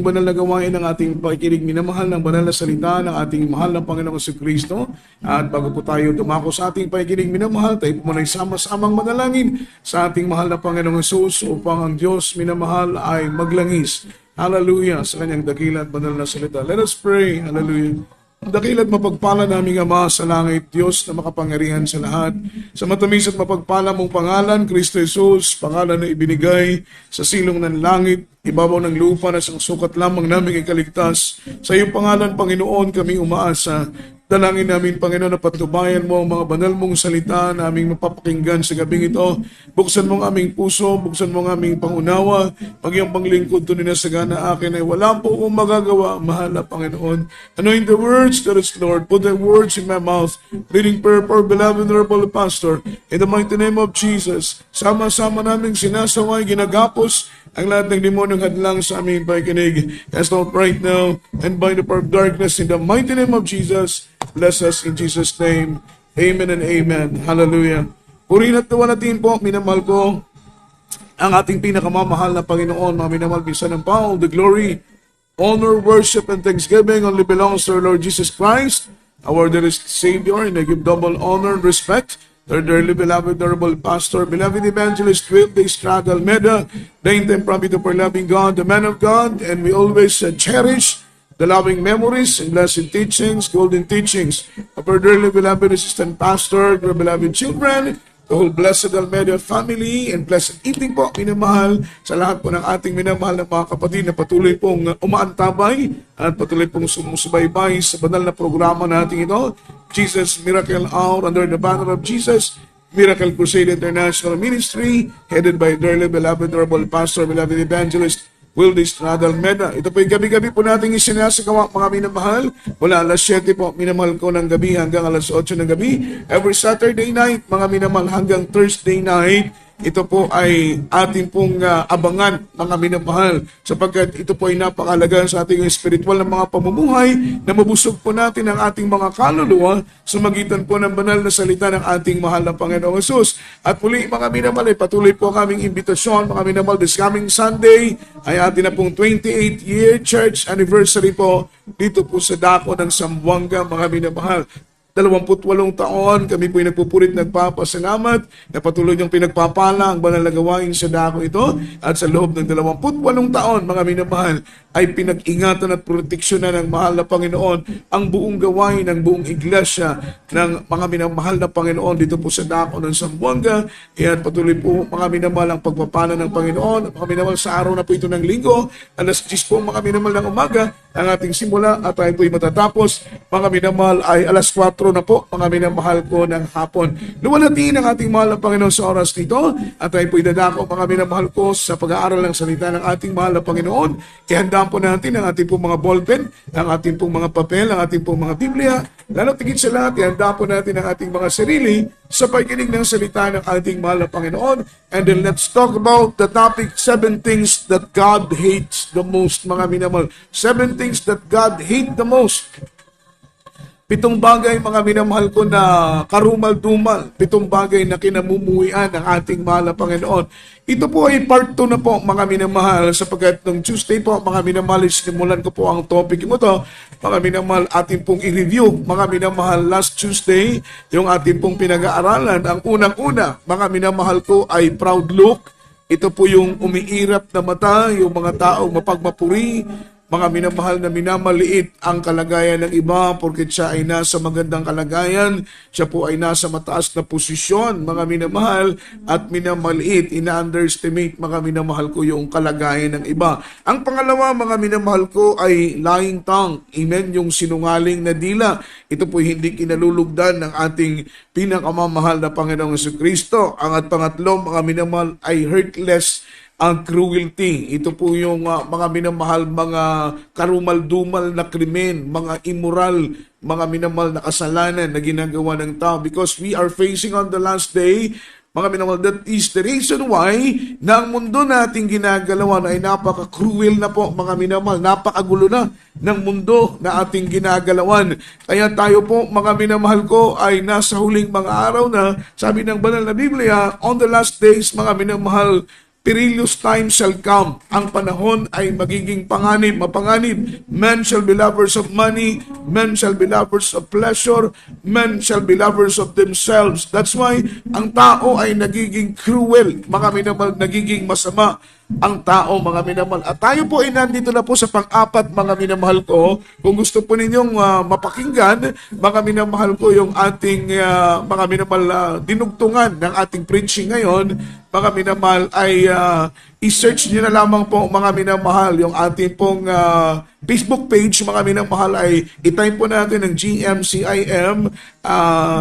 Banal na gawain ng ating pakikinig, minamahal ng banal na salita ng ating mahal na Panginoong Jesucristo. At bago po tayo dumako sa ating pakikinig, minamahal, tayo po muna sama-samang manalangin sa ating mahal na Panginoong Jesus upang ang Diyos minamahal ay maglangis. Hallelujah sa kanyang dakila at banal na salita. Let us pray. Hallelujah. Dakil at mapagpala naming Ama sa langit, Diyos na makapangyarihan sa lahat. Sa matamis at mapagpala mong pangalan, Kristo Jesus, pangalan na ibinigay sa silong ng langit, ibabaw ng lupa na isang sukat lamang naming ikaligtas. Sa iyong pangalan, Panginoon, kami umaasa. Dalangin namin, Panginoon, na patnubayan mo ang mga banal mong salita na aming mapapakinggan sa gabing ito. Buksan mo ang aming puso, buksan mo ang aming pangunawa, pag-iyong panglingkod tunay na sagana akin ay wala po akong magagawa, mahal na Panginoon. Anoint the words that is, Lord. Put the words in my mouth. Reading prayer for beloved Honorable Pastor. In the mighty name of Jesus, sama-sama naming sinasaway, ginagapos ang lahat ng demonyong hadlang sa aming pakikinig. Cast out right now and bind the power of darkness in the mighty name of Jesus. Bless us in Jesus' name. Amen and amen. Hallelujah. Purihin at natin po, minamahal ko, ang ating pinakamamahal na Panginoon, mga minamahal, Son and Paul, the glory, honor, worship, and thanksgiving only belongs to our Lord Jesus Christ, our dearest Savior, and I give double honor and respect to our dearly beloved, honorable pastor, beloved evangelist, Will de Estrada Almeida, the intemperate of our loving God, the man of God, and we always cherish the loving memories and blessed teachings, golden teachings of our dearly beloved assistant pastor, our beloved children, the whole blessed Almeida family, and blessed evening po, minamahal, sa lahat po ng ating minamahal na mga kapatid na patuloy pong umaantabay at patuloy pong sumusubaybay sa banal na programa natin ito, Jesus Miracle Hour, under the banner of Jesus Miracle Crusade International Ministry, headed by dearly beloved honorable pastor, beloved evangelist, Will de Estrada Almeida. Ito po yung gabi-gabi po natin isinasagawa, mga minamahal. Mula alas 7 po, minamahal ko ng gabi hanggang alas 8 ng gabi. Every Saturday night, mga minamahal, hanggang Thursday night. Ito po ay ating pong abangan, mga minamahal, sapagkat ito po ay napakalaga sa ating spiritual na mga pamumuhay na mabusog po natin ang ating mga kaluluwa sa magitan po ng banal na salita ng ating mahal na Panginoong Jesus. At muli, mga minamahal, ay patuloy po kaming imbitasyon, mga minamahal, this coming Sunday ay atin na pong 28-year church anniversary po dito po sa dako ng Zamboanga, mga minamahal. 28 taon, kami po'y nagpupurit, nagpapasalamat na patuloy niyong pinagpapala ang banal na gawain sa dako ito. At sa loob ng 28 taon, mga minamahal, ay pinag-ingatan at proteksyonan ng mahal na Panginoon ang buong gawain ng buong iglesia ng mga minamahal na Panginoon dito po sa dako ng Zamboanga. At patuloy po, mga minamahal, ang pagpapala ng Panginoon. Mga minamahal, sa araw na po ito ng linggo, alas 10 po, mga minamahal, ng umaga, ang ating simula at tayo po'y matatapos, mga minamahal, ay alas 4 na po, mga minamahal ko, ng hapon. Luwalhatiin ang ating mahal na Panginoon sa oras nito at tayo po'y dadako, mga minamahal ko, sa pag-aaral ng salita ng ating mahal na Panginoon. Ihandaan po natin ang ating pong mga ballpen, ang ating pong mga papel, ang ating pong mga Biblia. Lalo tigit sa lahat, ihandaan po natin ang ating mga sarili sa pagkinig ng salita ng ating mahal na Panginoon. And then let's talk about the topic, 7 things that God hates the most, mga minamahal. 7 things that God hates the most. 7 bagay, mga minamahal ko, na karumal-dumal. 7 bagay na kinamumuhian ng ating mahal na Panginoon. Ito po ay part 2 na po, mga minamahal, sapagkat nung Tuesday po, mga minamahal, simulan ko po ang topic mo to. Mga minamahal, ating pong i-review. Mga minamahal, last Tuesday, yung ating pong pinag-aaralan. Ang unang-una, mga minamahal ko, ay proud look. Ito po yung umiirap na mata, yung mga taong mapagmapuri, mga minamahal na minamaliit ang kalagayan ng iba porket siya ay nasa magandang kalagayan, siya po ay nasa mataas na posisyon, mga minamahal, at minamaliit, ina-underestimate, mga minamahal ko, yung kalagayan ng iba. Ang pangalawa, mga minamahal ko, ay lying tongue. Amen, yung sinungaling na dila. Ito po hindi kinalulugdan ng ating pinakamamahal na Panginoong Jesucristo. Ang at pangatlo, mga minamahal, ay heartless ang cruelty. Ito po yung mga minamahal, mga karumal-dumal na krimen, mga immoral, mga minamahal na kasalanan na ginagawa ng tao. Because we are facing on the last day, mga minamahal, that is the reason why na ang mundo nating ginagalawan ay napaka-cruel na po, mga minamahal, napakagulo na ng mundo na ating ginagalawan. Kaya tayo po, mga minamahal ko, ay nasa huling mga araw na, sabi ng banal na Biblia, on the last days, mga minamahal, perilous times shall come. Ang panahon ay magiging panganib, mapanganib. Men shall be lovers of money, men shall be lovers of pleasure, men shall be lovers of themselves. That's why ang tao ay nagiging cruel, mga minamahal, nagiging masama ang tao, mga minamahal. At tayo po ay nandito na po sa pang-apat, mga minamahal ko. Kung gusto po ninyong mapakinggan, mga minamahal ko, yung ating mga minamahal dinugtungan ng ating preaching ngayon, mga minamahal, ay i-search nyo na lamang po, mga minamahal, yung ating pong Facebook page, mga minamahal, ay itype po natin ng GMCIM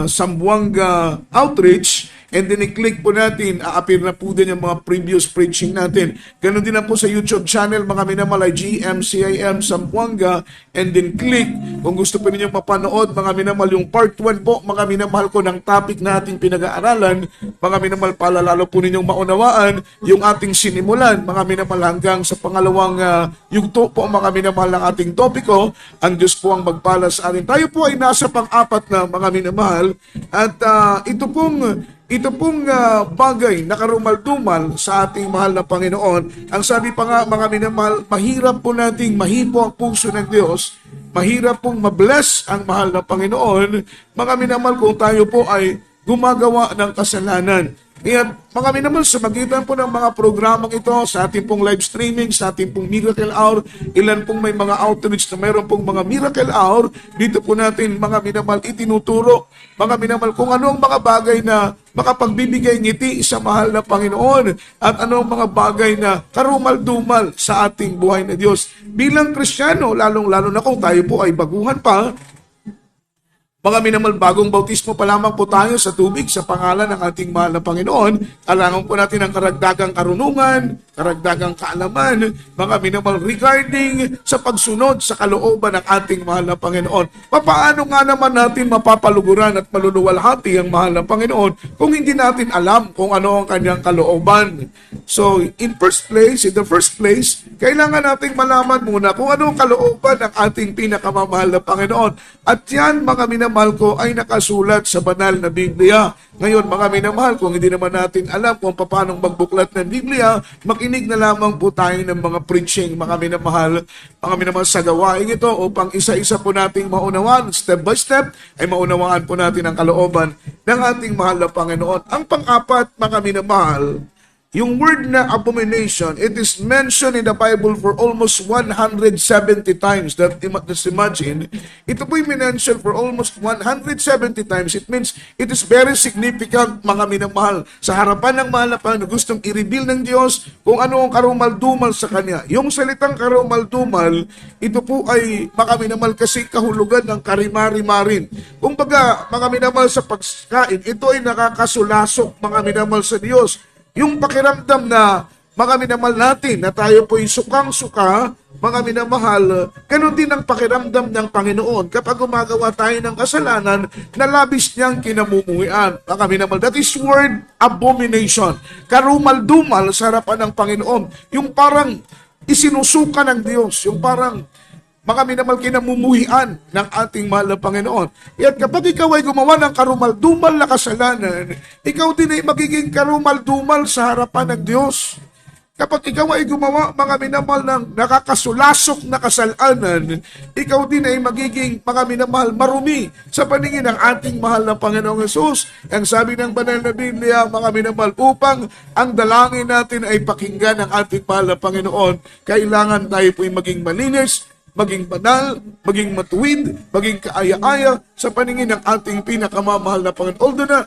Zamboanga Outreach. And then i-click po natin, aapir na po din yung mga previous preaching natin. Ganun din na po sa YouTube channel, mga minamahal, GMCIM Zamboanga. And then click, kung gusto po ninyo mapanood, mga minamahal, yung part 1 po, mga minamahal ko, ng topic na ating pinag-aaralan, mga minamahal, pala lalo po ninyong maunawaan yung ating sinimulan, mga minamahal, hanggang sa pangalawang yugto po, mga minamahal, ng ating topiko. Ang Diyos po ang magpala sa atin. Tayo po ay nasa pang-apat na, mga minamahal, at ito pong bagay na karumal-dumal sa ating mahal na Panginoon. Ang sabi pa nga, mga minamahal, mahirap po nating mahipo ang puso ng Diyos, mahirap pong mabless ang mahal na Panginoon, mga minamahal, kung tayo po ay gumagawa ng kasalanan. Kaya mga minamahal, sa magitan po ng mga programang ito, sa ating pong live streaming, sa ating pong Miracle Hour, ilan pong may mga outreach na mayroon pong mga Miracle Hour, dito po natin, mga minamahal, itinuturo, mga minamahal, kung ano ang mga bagay na makapagbibigay ngiti sa mahal na Panginoon at ano ang mga bagay na karumal-dumal sa ating buhay na Diyos. Bilang Kristiyano, lalong-lalo na kung tayo po ay baguhan pa, mga minamahal, bagong bautismo pa lamang po tayo sa tubig sa pangalan ng ating mahal na Panginoon. Kailangan po natin ang karagdagang karunungan, karagdagang kaalaman, mga minamahal, regarding sa pagsunod sa kalooban ng ating mahal na Panginoon. Paano nga naman natin mapapaluguran at maluluwalhati ang mahal na Panginoon kung hindi natin alam kung ano ang kanyang kalooban? So, in the first place, kailangan nating malaman muna kung ano ang kalooban ng ating pinakamamahal na Panginoon. At yan, mga minamahal ko, ay nakasulat sa banal na Biblia. Ngayon, mga minamahal, kung hindi naman natin alam kung paano magbuklat ng Biblia, makinig na lamang po tayo ng mga preaching, mga minamahal, sa gawain ito upang isa-isa po nating maunawaan, step by step, ay maunawaan po natin ang kalooban ng ating mahal na Panginoon. Ang pang-apat, mga minamahal, yung word na abomination, it is mentioned in the Bible for almost 170 times. Let's imagine, ito po'y minention for almost 170 times. It means it is very significant, mga minamahal, sa harapan ng mahal na Panginoon, gustong i-reveal ng Diyos kung ano ang karumal-dumal sa Kanya. Yung salitang karumal-dumal, ito po ay, mga minamahal, kasi kahulugan ng karimari-marin. Kung baga, mga minamahal, sa pagkain, ito ay nakakasulasok, mga minamahal, sa Diyos. Yung pakiramdam na, mga minamahal natin, na tayo po'y sukang-suka, mga minamahal, ganun din ang pakiramdam ng Panginoon kapag gumagawa tayo ng kasalanan na labis niyang kinamumuhian. Mga minamahal, that is word abomination. Karumal-dumal sa harapan ng Panginoon. Yung parang isinusuka ng Diyos, yung parang mga minamahal, kinamumuhian ng ating mahal na Panginoon. At kapag ikaw ay gumawa ng karumal-dumal na kasalanan, ikaw din ay magiging karumal-dumal sa harapan ng Diyos. Kapag ikaw ay gumawa, mga minamahal, ng nakakasulasok na kasalanan, ikaw din ay magiging, mga minamahal, marumi sa paningin ng ating mahal na Panginoong Hesus. Ang sabi ng banal na Biblia, mga minamahal, upang ang dalangin natin ay pakinggan ng ating mahal na Panginoon, kailangan tayo po'y maging malinis, maging banal, maging matuwid, maging kaaya-aya sa paningin ng ating pinakamamahal na Panginoon. Although na,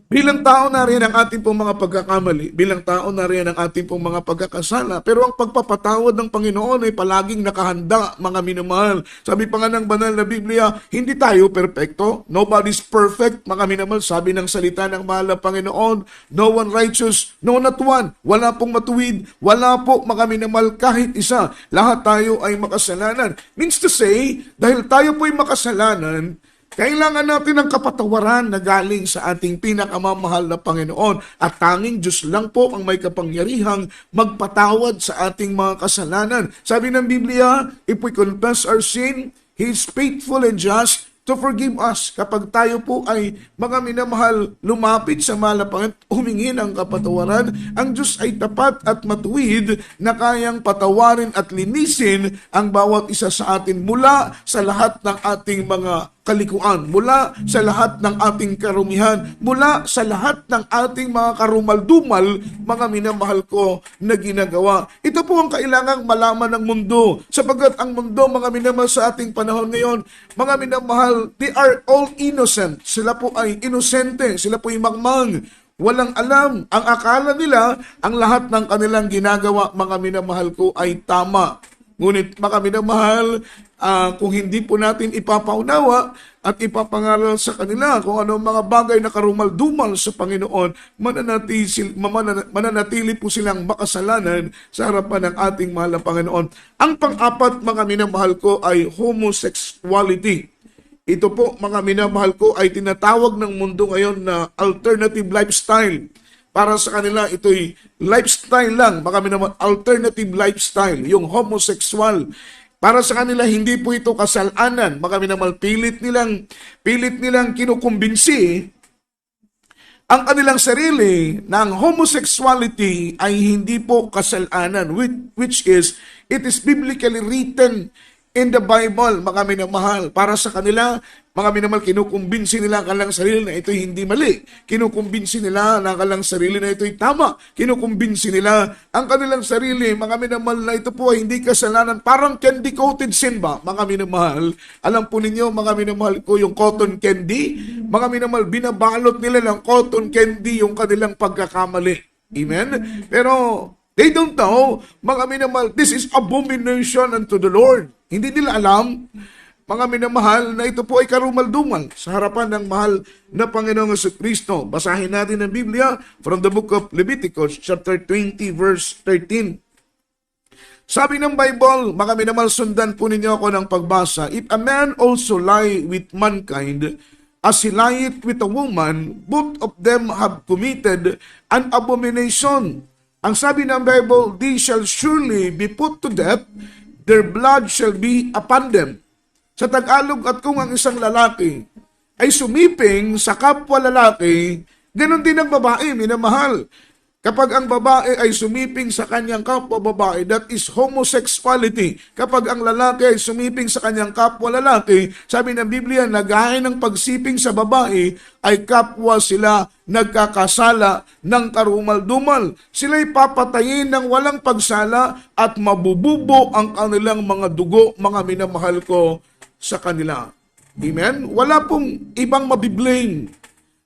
bilang tao na rin ang ating pong mga pagkakamali, bilang tao na rin ang ating pong mga pagkakasala, pero ang pagpapatawad ng Panginoon ay palaging nakahanda, mga minamahal. Sabi pa nga ng banal na Biblia, hindi tayo perfecto. Nobody's perfect, mga minamahal. Sabi ng salita ng mahal na Panginoon, no one righteous, no not one. Wala pong matuwid, wala po, mga minamahal, kahit isa. Lahat tayo ay makasalanan. Means to say, dahil tayo po'y makasalanan, kailangan natin ng kapatawaran na galing sa ating pinakamamahal na Panginoon. At tanging Diyos lang po ang may kapangyarihang magpatawad sa ating mga kasalanan. Sabi ng Biblia, if we confess our sin, He is faithful and just to forgive us. Kapag tayo po ay mga minamahal, lumapit sa mahal na Panginoon, humingi ng kapatawaran, ang Diyos ay tapat at matuwid na kayang patawarin at linisin ang bawat isa sa atin mula sa lahat ng ating mga kalikuan, mula sa lahat ng ating karumihan, mula sa lahat ng ating mga karumal-dumal, mga minamahal ko na ginagawa. Ito po ang kailangang malaman ng mundo, sapagkat ang mundo, mga minamahal sa ating panahon ngayon, mga minamahal, they are all innocent. Sila po ay inosente, sila po ay mangmang. Walang alam. Ang akala nila, ang lahat ng kanilang ginagawa, mga minamahal ko, ay tama. Ngunit mga minamahal, kung hindi po natin ipapaunawa at ipapangaral sa kanila kung ano mga bagay na karumal-dumal sa Panginoon, mananatili po silang makasalanan sa harapan ng ating mahal na Panginoon. Ang pang-apat, mga minamahal ko, ay homosexuality. Ito po, mga minamahal ko, ay tinatawag ng mundo ngayon na alternative lifestyle. Para sa kanila, ito'y lifestyle lang, mga minamahal, alternative lifestyle, yung homosexual. Para sa kanila, hindi po ito kasalanan. Mga minamahal, pilit nilang kinukumbinsi ang kanilang sarili na ang homosexuality ay hindi po kasalanan, which is, it is biblically written in the Bible, mga minamahal. Para sa kanila, mga minamahal, kinukumbinsi nila ang kanilang sarili na ito'y hindi mali. Kinukumbinsi nila ang kanilang sarili na ito'y tama. Kinukumbinsi nila ang kanilang sarili, mga minamahal, na ito po ay hindi kasalanan. Parang candy-coated sin ba, mga minamahal? Alam po ninyo, mga minamahal ko, yung cotton candy, mga minamahal, binabalot nila ng cotton candy yung kanilang pagkakamali. Amen? Pero they don't know, mga minamahal, this is abomination unto the Lord. Hindi nila alam, mga minamahal, na ito po ay karumal-dumal sa harapan ng mahal na Panginoong Jesucristo. Basahin natin ang Biblia from the book of Leviticus, chapter 20, verse 13. Sabi ng Bible, mga minamahal, sundan po ninyo ako ng pagbasa. If a man also lie with mankind, as he lieth with a woman, both of them have committed an abomination. Ang sabi ng Bible, they shall surely be put to death, their blood shall be upon them. Sa Tagalog, at kung ang isang lalaki ay sumiping sa kapwa lalaki, ganon din ang babae, minamahal. Kapag ang babae ay sumiping sa kanyang kapwa babae, that is homosexuality. Kapag ang lalaki ay sumiping sa kanyang kapwa lalaki, sabi ng Biblia, naghahay ng pagsiping sa babae, ay kapwa sila nagkakasala ng karumal-dumal. Sila'y papatayin ng walang pagsala at mabububo ang kanilang mga dugo, mga minamahal ko, sa kanila. Amen? Wala pong ibang mabiblame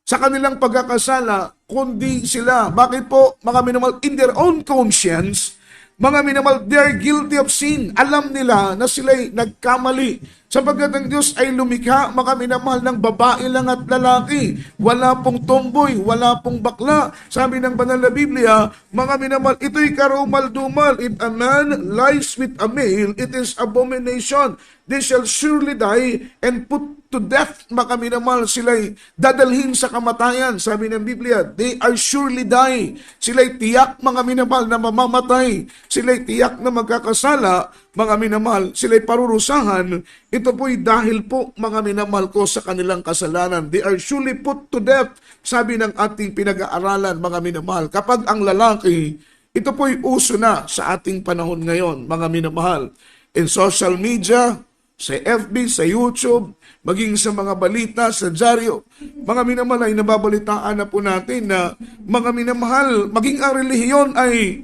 sa kanilang pagkakasala, kundi sila. Bakit po, mga minamahal, in their own conscience, mga minamahal, they are guilty of sin. Alam nila na sila'y nagkamali. Sapagkat ang Diyos ay lumikha, mga minamahal, ng babae lang at lalaki. Wala pong tomboy, wala pong bakla. Sabi ng banal na Biblia, mga minamahal, ito'y karumal-dumal. If a man lies with a male, it is abomination. They shall surely die and put to death, mga minamahal, sila'y dadalhin sa kamatayan. Sabi ng Biblia, they are surely die. Sila'y tiyak, mga minamahal, na mamamatay. Sila'y tiyak na magkakasala, mga minamahal, sila'y parurusahan. Ito po'y dahil po, mga minamahal ko, sa kanilang kasalanan. They are surely put to death. Sabi ng ating pinag-aaralan, mga minamahal, kapag ang lalaki, ito po'y uso na sa ating panahon ngayon, mga minamahal. In social media, sa FB, sa YouTube, maging sa mga balita, sa dyaryo. Mga minamahal, ay nababalitaan na po natin na mga minamahal, maging ang relihiyon ay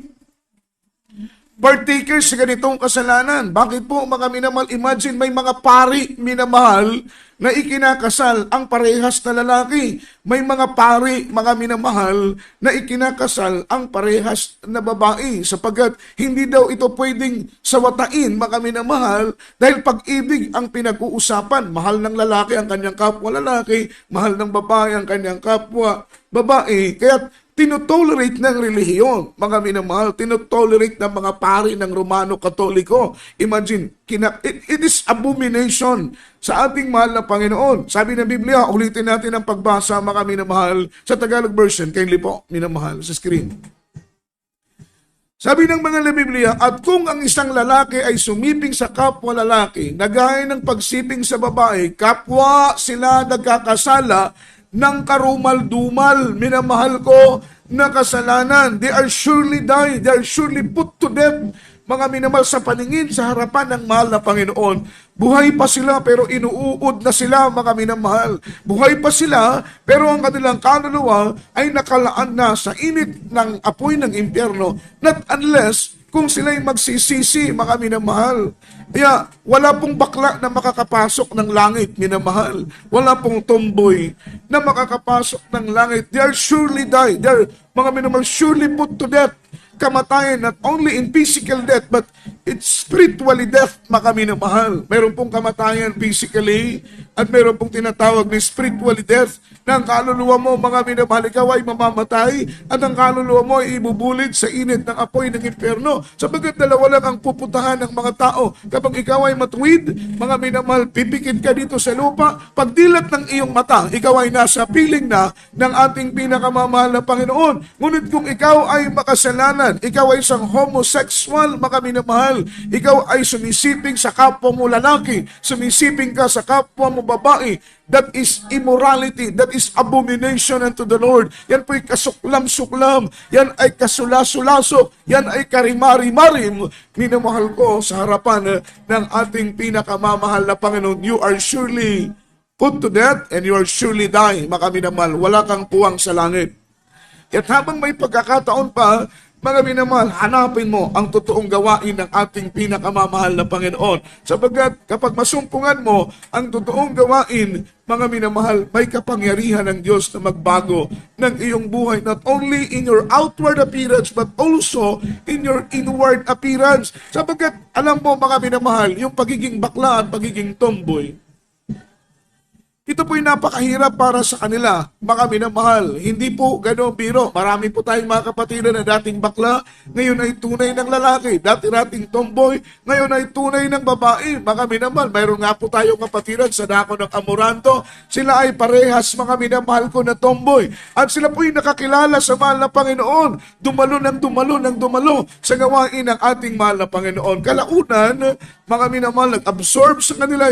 partakers sa ganitong kasalanan. Bakit po, mga minamahal? Imagine may mga pari, minamahal, na ikinakasal ang parehas na lalaki. May mga pari, mga minamahal, na ikinakasal ang parehas na babae. Sapagkat hindi daw ito pwedeng sawatain, mga minamahal, dahil pag-ibig ang pinag-uusapan. Mahal ng lalaki ang kanyang kapwa lalaki, mahal ng babae ang kanyang kapwa babae. Kaya tinotolerate ng relihiyon, mga minamahal, tinotolerate ng mga pari ng Romano Katoliko. Imagine, it is abomination sa ating mahal na Panginoon. Sabi ng Biblia, ulitin natin ang pagbasa, mga minamahal, sa Tagalog version, kindly po, minamahal, sa screen. Sabi ng mga Biblia, at kung ang isang lalaki ay sumiping sa kapwa lalaki, nagaya ng pagsiping sa babae, kapwa sila nagkakasala ng karumal-dumal, minamahal ko, na kasalanan. They are surely die, they are surely put to death, mga minamahal, sa paningin sa harapan ng mahal na Panginoon. Buhay pa sila pero inuud na sila, mga minamahal. Buhay pa sila pero ang kanilang kaluluwa ay nakalaan na sa init ng apoy ng impyerno. Not unless kung sila'y magsisisi, mga minamahal. Kaya wala pong bakla na makakapasok ng langit, minamahal. Wala pong tomboy na makakapasok ng langit. They are surely die. They are, mga minamahal, surely put to death. Kamatayan, not only in physical death, but it's spiritually death, mga minamahal. Meron pong kamatayan physically, at meron pong tinatawag na spiritually death, na ang kaluluwa mo, mga minamahal, ikaw ay mamamatay, at ang kaluluwa mo ay ibubulid sa init ng apoy ng impyerno. Sabagat dalawa lang ang pupuntahan ng mga tao. Kapag ikaw ay matuwid, mga minamahal, pipikit ka dito sa lupa, pagdilat ng iyong mata, ikaw ay nasa piling na ng ating pinakamamahal na Panginoon. Ngunit kung ikaw ay makasalanan, ikaw ay isang homosexual, mga minamahal, ikaw ay sumisiping sa kapwa mo lalaki, sumisiping ka sa kapwa mo babae, that is immorality, that is abomination unto the Lord. Yan po'y kasuklam-suklam, yan ay kasulaso-laso, yan ay karimari-marim, minamahal ko, sa harapan ng ating pinakamamahal na Panginoon. You are surely put to death and you are surely die, mga minamahal. Wala kang puwang sa langit. At habang may pagkakataon pa, mga minamahal, hanapin mo ang totoong gawain ng ating pinakamamahal na Panginoon. Sabagat kapag masumpungan mo ang totoong gawain, mga minamahal, may kapangyarihan ng Diyos na magbago ng iyong buhay, not only in your outward appearance, but also in your inward appearance. Sabagat, alam mo, mga minamahal, yung pagiging bakla at pagiging tomboy, ito po'y napakahirap para sa kanila, mga minamahal. Hindi po gano'ng biro. Marami po tayong mga kapatiran na dating bakla, ngayon ay tunay ng lalaki. Dati-dating tomboy, ngayon ay tunay ng babae, mga minamahal. Mayroon nga po tayong kapatiran sa dako ng Amoranto. Sila ay parehas, mga minamahal ko, na tomboy. At sila po'y nakakilala sa mahal na Panginoon. Dumalo sa gawain ng ating mahal na Panginoon. Kalaunan, mga minamahal, nag-absorb sa kanila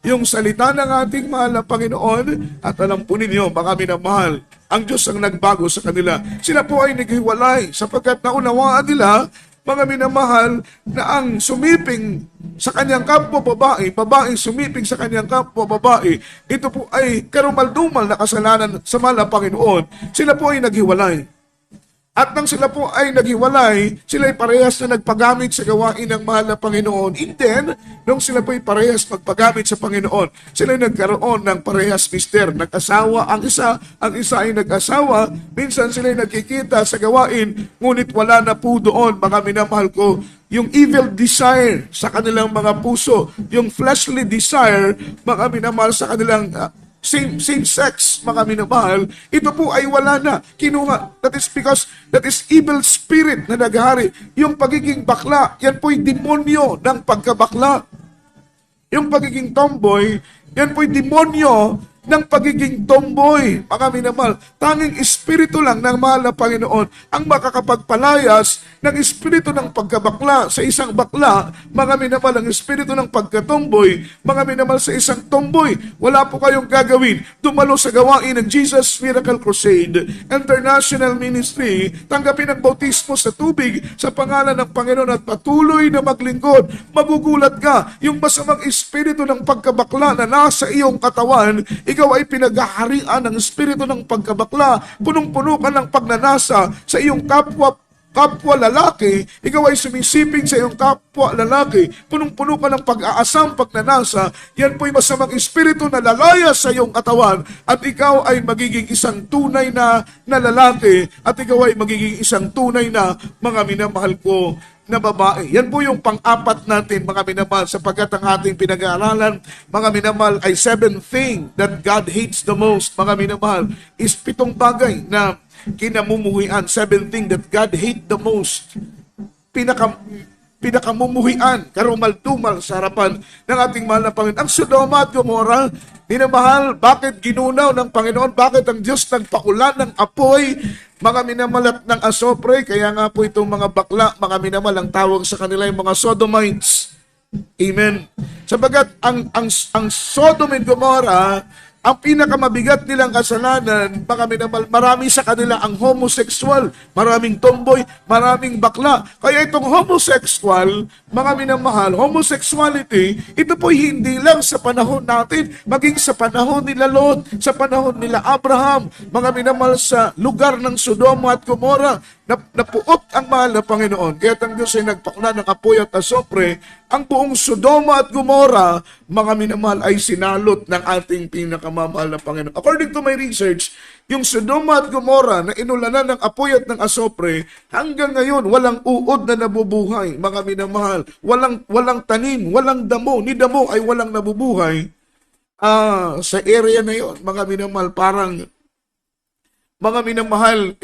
yung salita ng ating mahal na Panginoon, at alam po ninyo, mga minamahal, ang Diyos ang nagbago sa kanila. Sila po ay naghiwalay sapagkat naunawaan nila, mga minamahal, na ang sumiping sa kanyang kapwa babae, babaeng sumiping sa kanyang kapwa babae, ito po ay karumal-dumal na kasalanan sa mahal na Panginoon. Sila po ay naghiwalay. At nang sila po ay naghiwalay, sila ay parehas na nagpagamit sa gawain ng mahal na Panginoon. And then, nung sila po ay parehas magpagamit sa Panginoon, sila ay nagkaroon ng parehas mister. Nag-asawa ang isa ay nag-asawa. Minsan sila ay nagkikita sa gawain, ngunit wala na po doon, mga minamahal ko, yung evil desire sa kanilang mga puso, yung fleshly desire, mga minamahal, sa kanilang same sex, mga minamahal, ito po ay wala na. Kinuha. That is because that is evil spirit na naghari. Yung pagiging bakla, yan po'y demonyo ng pagkabakla. Yung pagiging tomboy, yan po'y demonyo ng pagiging tomboy, mga minamahal. Tanging espiritu lang ng mahal na Panginoon ang makakapagpalayas ng espiritu ng pagkabakla sa isang bakla, mga minamahal, ang espiritu ng pagkatomboy, mga minamahal, sa isang tomboy. Wala po kayong gagawin. Dumalo sa gawain ng Jesus Miracle Crusade International Ministry, tanggapin ang bautismo sa tubig sa pangalan ng Panginoon at patuloy na maglingkod. Magugulat ka, yung masamang espiritu ng pagkabakla na nasa iyong katawan, ikaw ay pinaghaharian ng espiritu ng pagkabakla. Punong-puno ka ng pagnanasa sa iyong kapwa lalaki, ikaw ay sumisiping sa iyong kapwa lalaki, punong-puno ka ng pag-aasam, pagnanasa, yan po'y masamang espiritu na lalaya sa iyong katawan, at ikaw ay magiging isang tunay na lalaki, at ikaw ay magiging isang tunay na, mga minamahal ko, na babae. Yan po yung pang-apat natin, mga minamahal, sapagkat ang ating pinag-aaralan, mga minamahal, ay 7 things that God hates the most, mga minamahal, is 7 bagay na kinamumuhian, 7 things that God hate the most. pinakamumuhian, karumal-dumal sa harapan ng ating mahal na Panginoon. Ang Sodoma at Gomora, minamahal, bakit ginunaw ng Panginoon? Bakit ang Diyos nagpakulan ng apoy, mga minamalat ng asopre? Kaya nga po itong mga bakla, mga minamal, ang tawag sa kanila yung mga Sodomites. Amen. Sabagat ang Sodom and Gomorrah, ang pinakamabigat nilang kasalanan, baka marami sa kanila ang homosexual, maraming tomboy, maraming bakla. Kaya itong homosexual, mga minamahal, homosexuality, ito po hindi lang sa panahon natin, maging sa panahon nila Lot, sa panahon nila Abraham, mga minamahal sa lugar ng Sodoma at Gomorrah, napuot ang mahal na Panginoon. Kaya ang Diyos ay nagpakla ng apoy at asopre, ang buong Sodoma at Gomorrah, mga minamahal, ay sinalot ng ating pinakamamahal na Panginoon. According to my research, yung Sodoma at Gomorrah na inulanan ng apoy at ng asopre, hanggang ngayon, walang uod na nabubuhay, mga minamahal. Walang tanim, walang damo, ni damo ay walang nabubuhay. Sa area na yon, mga minamahal, parang, mga minamahal,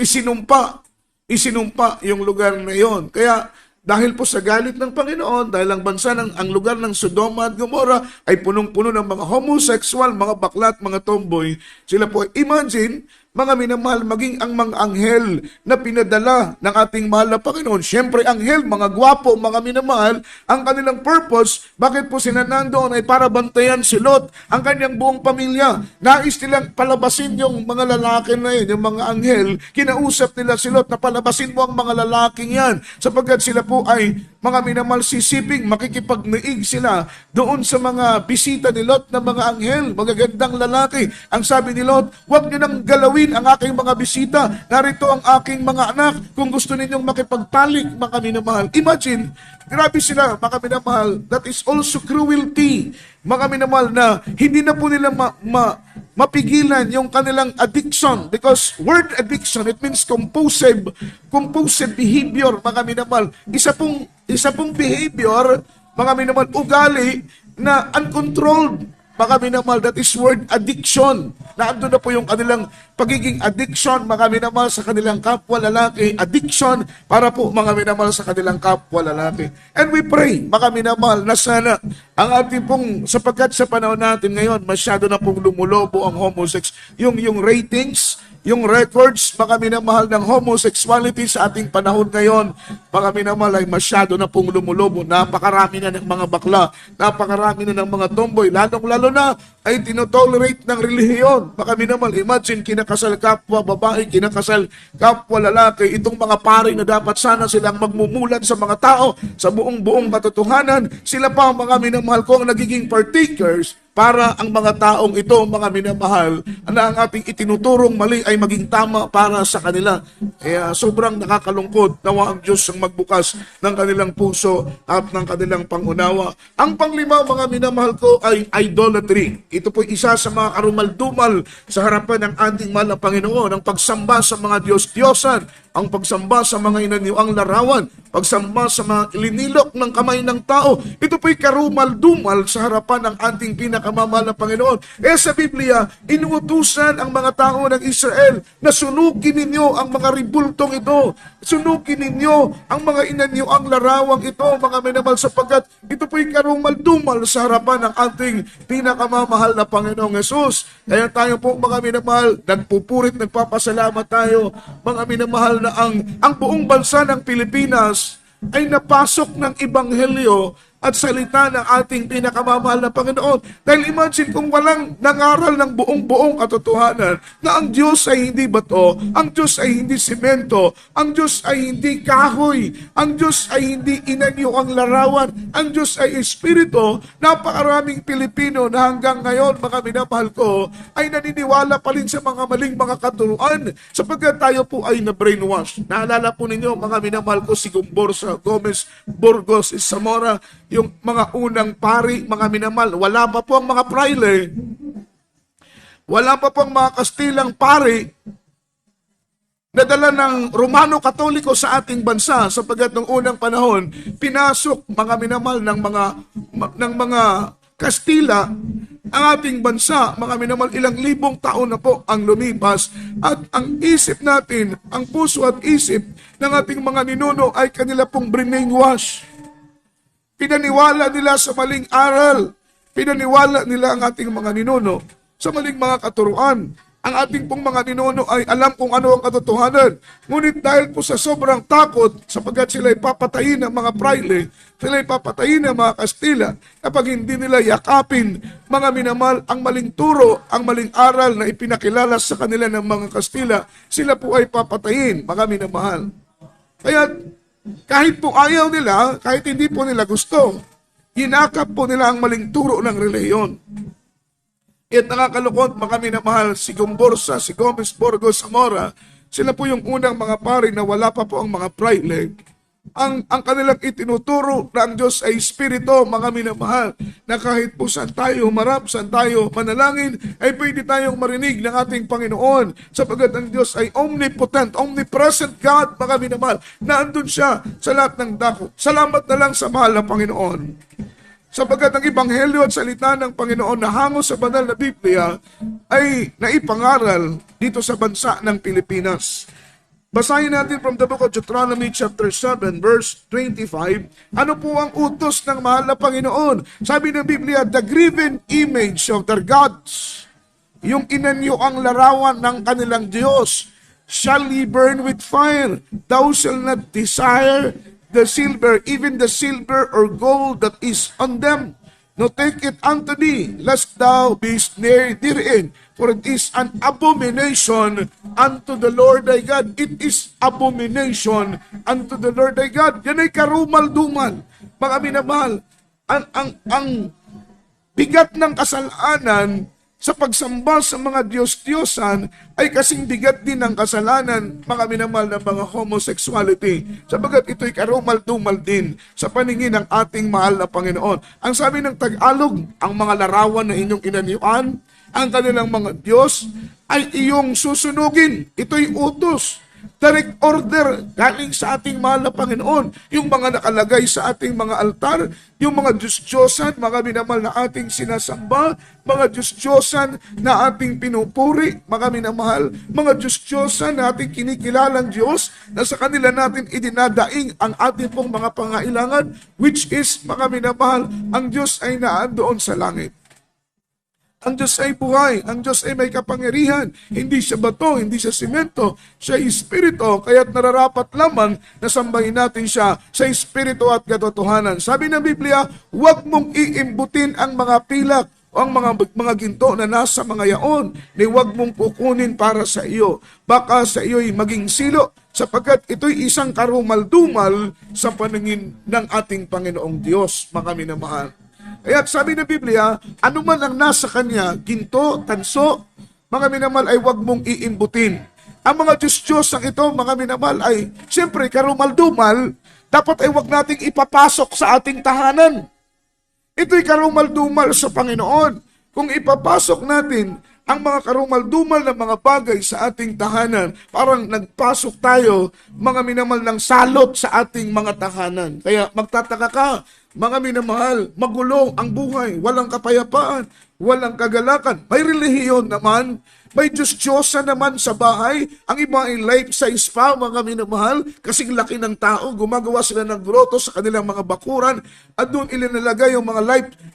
isinumpa yung lugar na yon. Kaya dahil po sa galit ng Panginoon, dahil ang bansa ang lugar ng Sodoma at Gomorrah ay punong-puno ng mga homosexual, mga bakla at mga tomboy, sila po, imagine, mga minamahal, maging ang mga anghel na pinadala ng ating mahal na Panginoon. Siyempre, anghel, mga gwapo, mga minamahal, ang kanilang purpose, bakit po sila nandoon ay para bantayan si Lot, ang kanyang buong pamilya. Nais nilang palabasin yung mga lalaki na yun, yung mga anghel, kinausap nila si Lot na palabasin mo ang mga lalaking yan, sapagkat sila po ay mga minamahal sisiping, makikipagnaig sila doon sa mga bisita ni Lot na mga anghel, magagandang lalaki. Ang sabi ni Lot, huwag niyo nang galawin ang aking mga bisita. Narito ang aking mga anak. Kung gusto ninyong makipagtalik, mga minamahal. Imagine, grabe sila, mga minamahal. That is also cruelty. Mga minamahal na hindi na po nila mapigilan yung kanilang addiction. Because word addiction, it means compulsive behavior, mga minamahal. Isa pong behavior, mga minamahal, ugali na uncontrolled. Mga minamahal, that is word addiction. Naandun na po yung kanilang pagiging addiction, mga minamahal, sa kanilang kapwa lalaki. Addiction para po, mga minamahal, sa kanilang kapwa lalaki. And we pray, mga minamahal, na sana ang ating pong, sapagkat sa panahon natin ngayon, masyado na pong lumulobo ang homosex. Yung ratings, yung records, mga minamahal, ng homosexuality sa ating panahon ngayon, mga minamahal, ay masyado na pong lumulobo. Napakarami na ng mga bakla, napakarami na ng mga tomboy, lalong-lalo na ay tinotolerate ng relihiyon. Mga minamahal, imagine, kinakasal kapwa babae, kinakasal kapwa lalaki, itong mga pari na dapat sana silang magmumulat sa mga tao, sa buong katotohanan, sila pa, mga minamahal ko, ang nagiging partakers para ang mga taong ito, mga minamahal, na ang ating itinuturong mali ay maging tama para sa kanila. Kaya sobrang nakakalungkot, nawa ang Diyos ang magbukas ng kanilang puso at ng kanilang pangunawa. Ang panglima, mga minamahal ko, ay idolatry. Ito po isa sa mga karumal-dumal sa harapan ng ating mahal na Panginoon, ang pagsamba sa mga Diyos-Diyosan, ang pagsamba sa mga inaniwang larawan, pagsamba sa mga ilinilok ng kamay ng tao. Ito po'y karumal-dumal sa harapan ng ating pinakamamahal na Panginoon. Sa Biblia, inuutusan ang mga tao ng Israel na sunukin ninyo ang mga ribultong ito. Sunukin ninyo ang mga inaniwang larawang ito, mga minamahal, sapagkat ito po'y karumal-dumal sa harapan ng ating pinakamamahal na Panginoong Yesus. Kaya tayo po, mga minamahal, nagpupurit, nagpapasalamat tayo, mga minamahal, na ang buong bansa ng Pilipinas ay napasok ng ebanghelyo at salita ng ating pinakamamahal na Panginoon. Dahil imagine kung walang nangaral ng buong katotohanan na ang Diyos ay hindi bato, ang Diyos ay hindi simento, ang Diyos ay hindi kahoy, ang Diyos ay hindi inanyo ang larawan, ang Diyos ay Espiritu. Napakaraming Pilipino na hanggang ngayon, mga minamahal ko, ay naniniwala pa rin sa mga maling mga katuruan sapagkat tayo po ay na-brainwash. Naalala po ninyo, mga minamahal ko, si Gomborsa, Gomez, Burgos, Zamora, yung mga unang pari, mga minamahal, wala pa po ang mga praile, wala pa po ang mga Kastilang pari na dala ng Romano Katoliko sa ating bansa, sapagkat nung unang panahon, pinasok, mga minamahal, ng mga Kastila ang ating bansa, mga minamahal, ilang libong taon na po ang lumipas at ang isip natin, ang puso at isip ng ating mga ninuno ay kanila pong brainwash. Pinaniwala nila sa maling aral. Pinaniwala nila ang ating mga ninuno sa maling mga katuruan. Ang ating pong mga ninuno ay alam kung ano ang katotohanan. Ngunit dahil po sa sobrang takot, sapagkat sila ay papatayin ng mga praile, sila ay papatayin ng mga Kastila, kapag hindi nila yakapin, mga minamahal, ang maling turo, ang maling aral na ipinakilala sa kanila ng mga Kastila, sila po ay papatayin, mga minamahal. Kaya kahit po ayaw nila, kahit hindi po nila gusto, hinakap po nila ang maling turo ng relihiyon. At nakakalukot, mga minamahal, si Gomborsa, si Gomez Burgos Zamora, sila po yung unang mga pari na wala pa po ang mga praile. Ang kanilang itinuturo na ang Diyos ay Espiritu, mga minamahal, na kahit po saan tayo humarap, saan tayo manalangin, ay pwede tayong marinig ng ating Panginoon, sapagkat ang Diyos ay omnipotent, omnipresent God, mga minamahal, na andun siya sa lahat ng dako. Salamat na lang sa mahal na Panginoon. Sapagkat ang Ebanghelyo at salita ng Panginoon na hango sa banal na Biblia ay naipangaral dito sa bansa ng Pilipinas. Basahin natin from the book of Deuteronomy chapter 7 verse 25. Ano po ang utos ng mahal na Panginoon? Sabi ng Biblia, the graven image of their gods, yung inanyo ang larawan ng kanilang Diyos, shall ye burn with fire. Thou shalt not desire the silver, even the silver or gold that is on them. No, take it unto thee, lest thou be snared therein. For it is an abomination unto the Lord thy God. It is abomination unto the Lord thy God. Yan ay karumal-dumal. Mga minamahal, ang bigat ng kasalanan sa pagsamba sa mga Diyos-Diyosan ay kasing bigat din ng kasalanan, mga minamahal, ng mga homosexuality. Sabagat ito'y karumal-dumal din sa paningin ng ating mahal na Panginoon. Ang sabi ng Tagalog, ang mga larawan na inyong inaniuan, ang kanilang mga Diyos, ay iyong susunugin. Ito'y utos. Direct order galing sa ating mahal na Panginoon. Yung mga nakalagay sa ating mga altar, yung mga Diyos-Diyosan, mga minamahal na ating sinasamba, mga Diyos-Diyosan na ating pinupuri, mga minamahal, mga Diyos-Diyosan na ating kinikilalang Diyos, na sa kanila natin idinadaing ang ating pong mga pangailangan, which is, mga minamahal, ang Diyos ay naandoon sa langit. Ang Diyos ay buhay, ang Diyos ay may kapangyarihan, hindi siya bato, hindi siya simento, siya ay Espiritu, kaya't nararapat lamang na sambahin natin siya sa Espiritu at katotohanan. Sabi ng Biblia, huwag mong iimbutin ang mga pilak o ang mga ginto na nasa mga yaon, ni huwag mong kukunin para sa iyo. Baka sa iyo'y maging silo, sapagkat ito'y isang karumal-dumal sa paningin ng ating Panginoong Diyos, mga minamahal. Kaya sabi ng Biblia, ano man ang nasa kanya, ginto, tanso, mga minamahal, ay huwag mong iimbutin. Ang mga Diyos-Diyos ang ito, mga minamahal, ay siyempre karumal-dumal, dapat ay huwag nating ipapasok sa ating tahanan. Ito'y karumal-dumal sa Panginoon. Kung ipapasok natin ang mga karumal-dumal na mga bagay sa ating tahanan, parang nagpasok tayo, mga minamahal, ng salot sa ating mga tahanan. Kaya magtataka ka, mga minamahal, magulo ang buhay, walang kapayapaan, walang kagalakan. May relihiyon naman, may Diyos-Diyosa naman sa bahay. Ang iba ay life-size pa, mga minamahal, kasing laki ng tao, gumagawa sila ng groto sa kanilang mga bakuran, at doon ilinalagay yung mga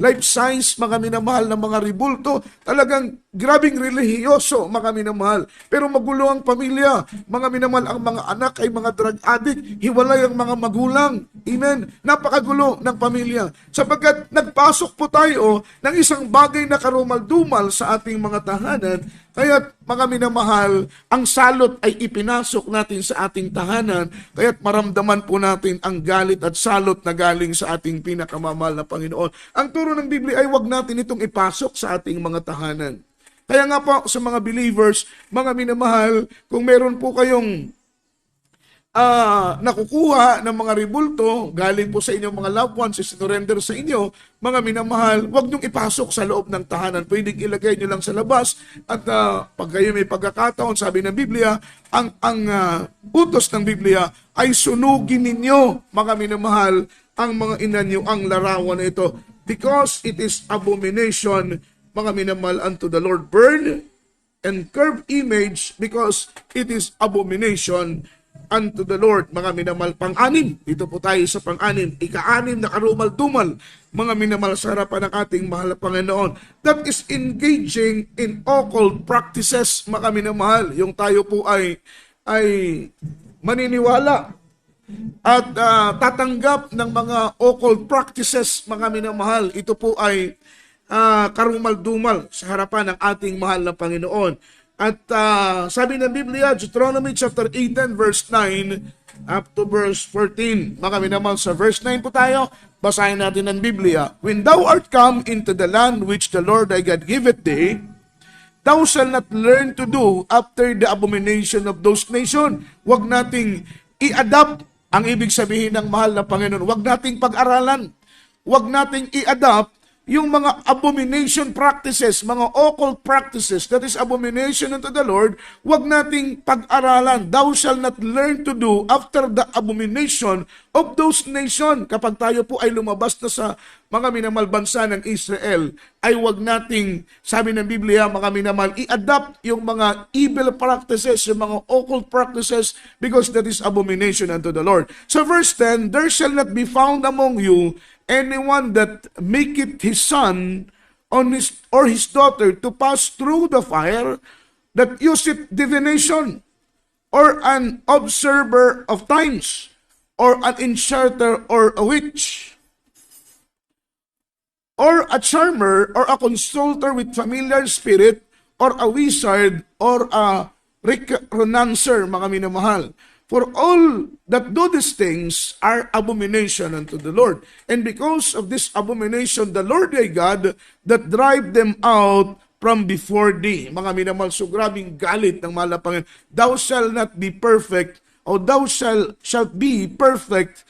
life-size, mga minamahal, na mga ribulto. Talagang grabing relihiyoso, mga minamahal. Pero magulo ang pamilya, mga minamahal, ang mga anak ay mga drug addict, hiwalay ang mga magulang. Amen. Napakagulo ng pamilya. Sapagkat nagpasok po tayo ng isang bagay na karumal-dumal sa ating mga tahanan, kaya't mga minamahal, ang salot ay ipinasok natin sa ating tahanan, kaya't maramdaman po natin ang galit at salot na galing sa ating pinakamamahal na Panginoon. Ang turo ng Biblia ay wag natin itong ipasok sa ating mga tahanan. Kaya nga po sa mga believers, mga minamahal, kung meron po kayong nakukuha ng mga ribulto, galing po sa inyong mga loved ones, sinurrender sa inyo, mga minamahal, huwag niyong ipasok sa loob ng tahanan. Pwedeng ilagay niyo lang sa labas at pag kayo may pagkakataon, sabi ng Biblia, ang utos ng Biblia ay sunugin ninyo, mga minamahal, ang mga inanyo, ang larawan na ito. Because it is abomination, mga minamahal, unto the Lord. Burn and carve image because it is abomination unto the Lord. Mga minamahal, pang-anim. Dito po tayo sa pang-anim. Ika-anim na karumal-dumal. Mga minamahal, sa harapan ng ating mahal na Panginoon. That is engaging in occult practices, mga minamahal. Yung tayo po ay maniniwala at tatanggap ng mga occult practices, mga minamahal. Ito po ay karumal-dumal sa harapan ng ating mahal na Panginoon. At sabi ng Biblia, Deuteronomy chapter 18 verse 9 up to verse 14. Mga minamahal, sa verse 9 po tayo, basahin natin ang Biblia. When thou art come into the land which the Lord thy God giveth thee, thou shalt not learn to do after the abomination of those nations. Huwag nating i-adapt ang ibig sabihin ng mahal na Panginoon. Huwag nating pag-aralan. Huwag nating i-adapt yung mga abomination practices, mga occult practices, that is abomination unto the Lord. Huwag nating pag-aralan. Thou shalt not learn to do after the abomination of those nations. Kapag tayo po ay lumabas na sa mga minamahal bansa ng Israel, ay huwag nating, sabi ng Biblia, mga minamahal, i-adapt yung mga evil practices, yung mga occult practices, because that is abomination unto the Lord. So verse 10, there shall not be found among you anyone that maketh his son or his daughter to pass through the fire, that useth divination, or an observer of times, or an enchanter, or a witch, or a charmer, or a consulter with familiar spirit, or a wizard, or a recronancer, mga minamahal. For all that do these things are abomination unto the Lord. And because of this abomination, the Lord thy God that drive them out from before thee. Mga minamahal, so grabing galit ng mahal na Panginoon. Thou shalt not be perfect, or thou shalt be perfect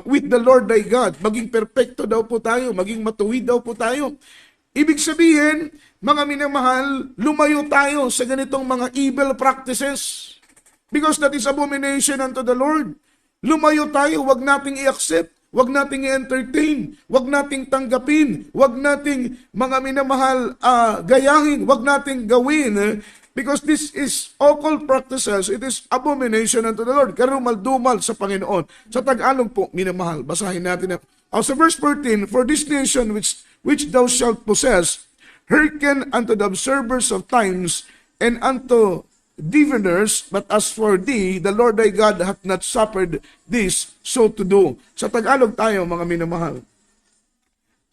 with the Lord thy God. Maging perfecto daw po tayo, maging matuwid daw po tayo. Ibig sabihin, mga minamahal, lumayo tayo sa ganitong mga evil practices. Because that is abomination unto the Lord. Lumayo tayo, wag nating i-accept, wag nating i-entertain, wag nating tanggapin, wag nating mga minamahal gayahin, wag nating gawin. Because this is occult practices, it is abomination unto the Lord. Karumal-dumal sa Panginoon. Sa Tagalog po, minamahal, basahin natin. Sa verse 14, for this nation which thou shalt possess, hearken unto the observers of times, and unto diviners, but as for thee, the Lord thy God hath not suffered this so to do. Sa Tagalog tayo, mga minamahal.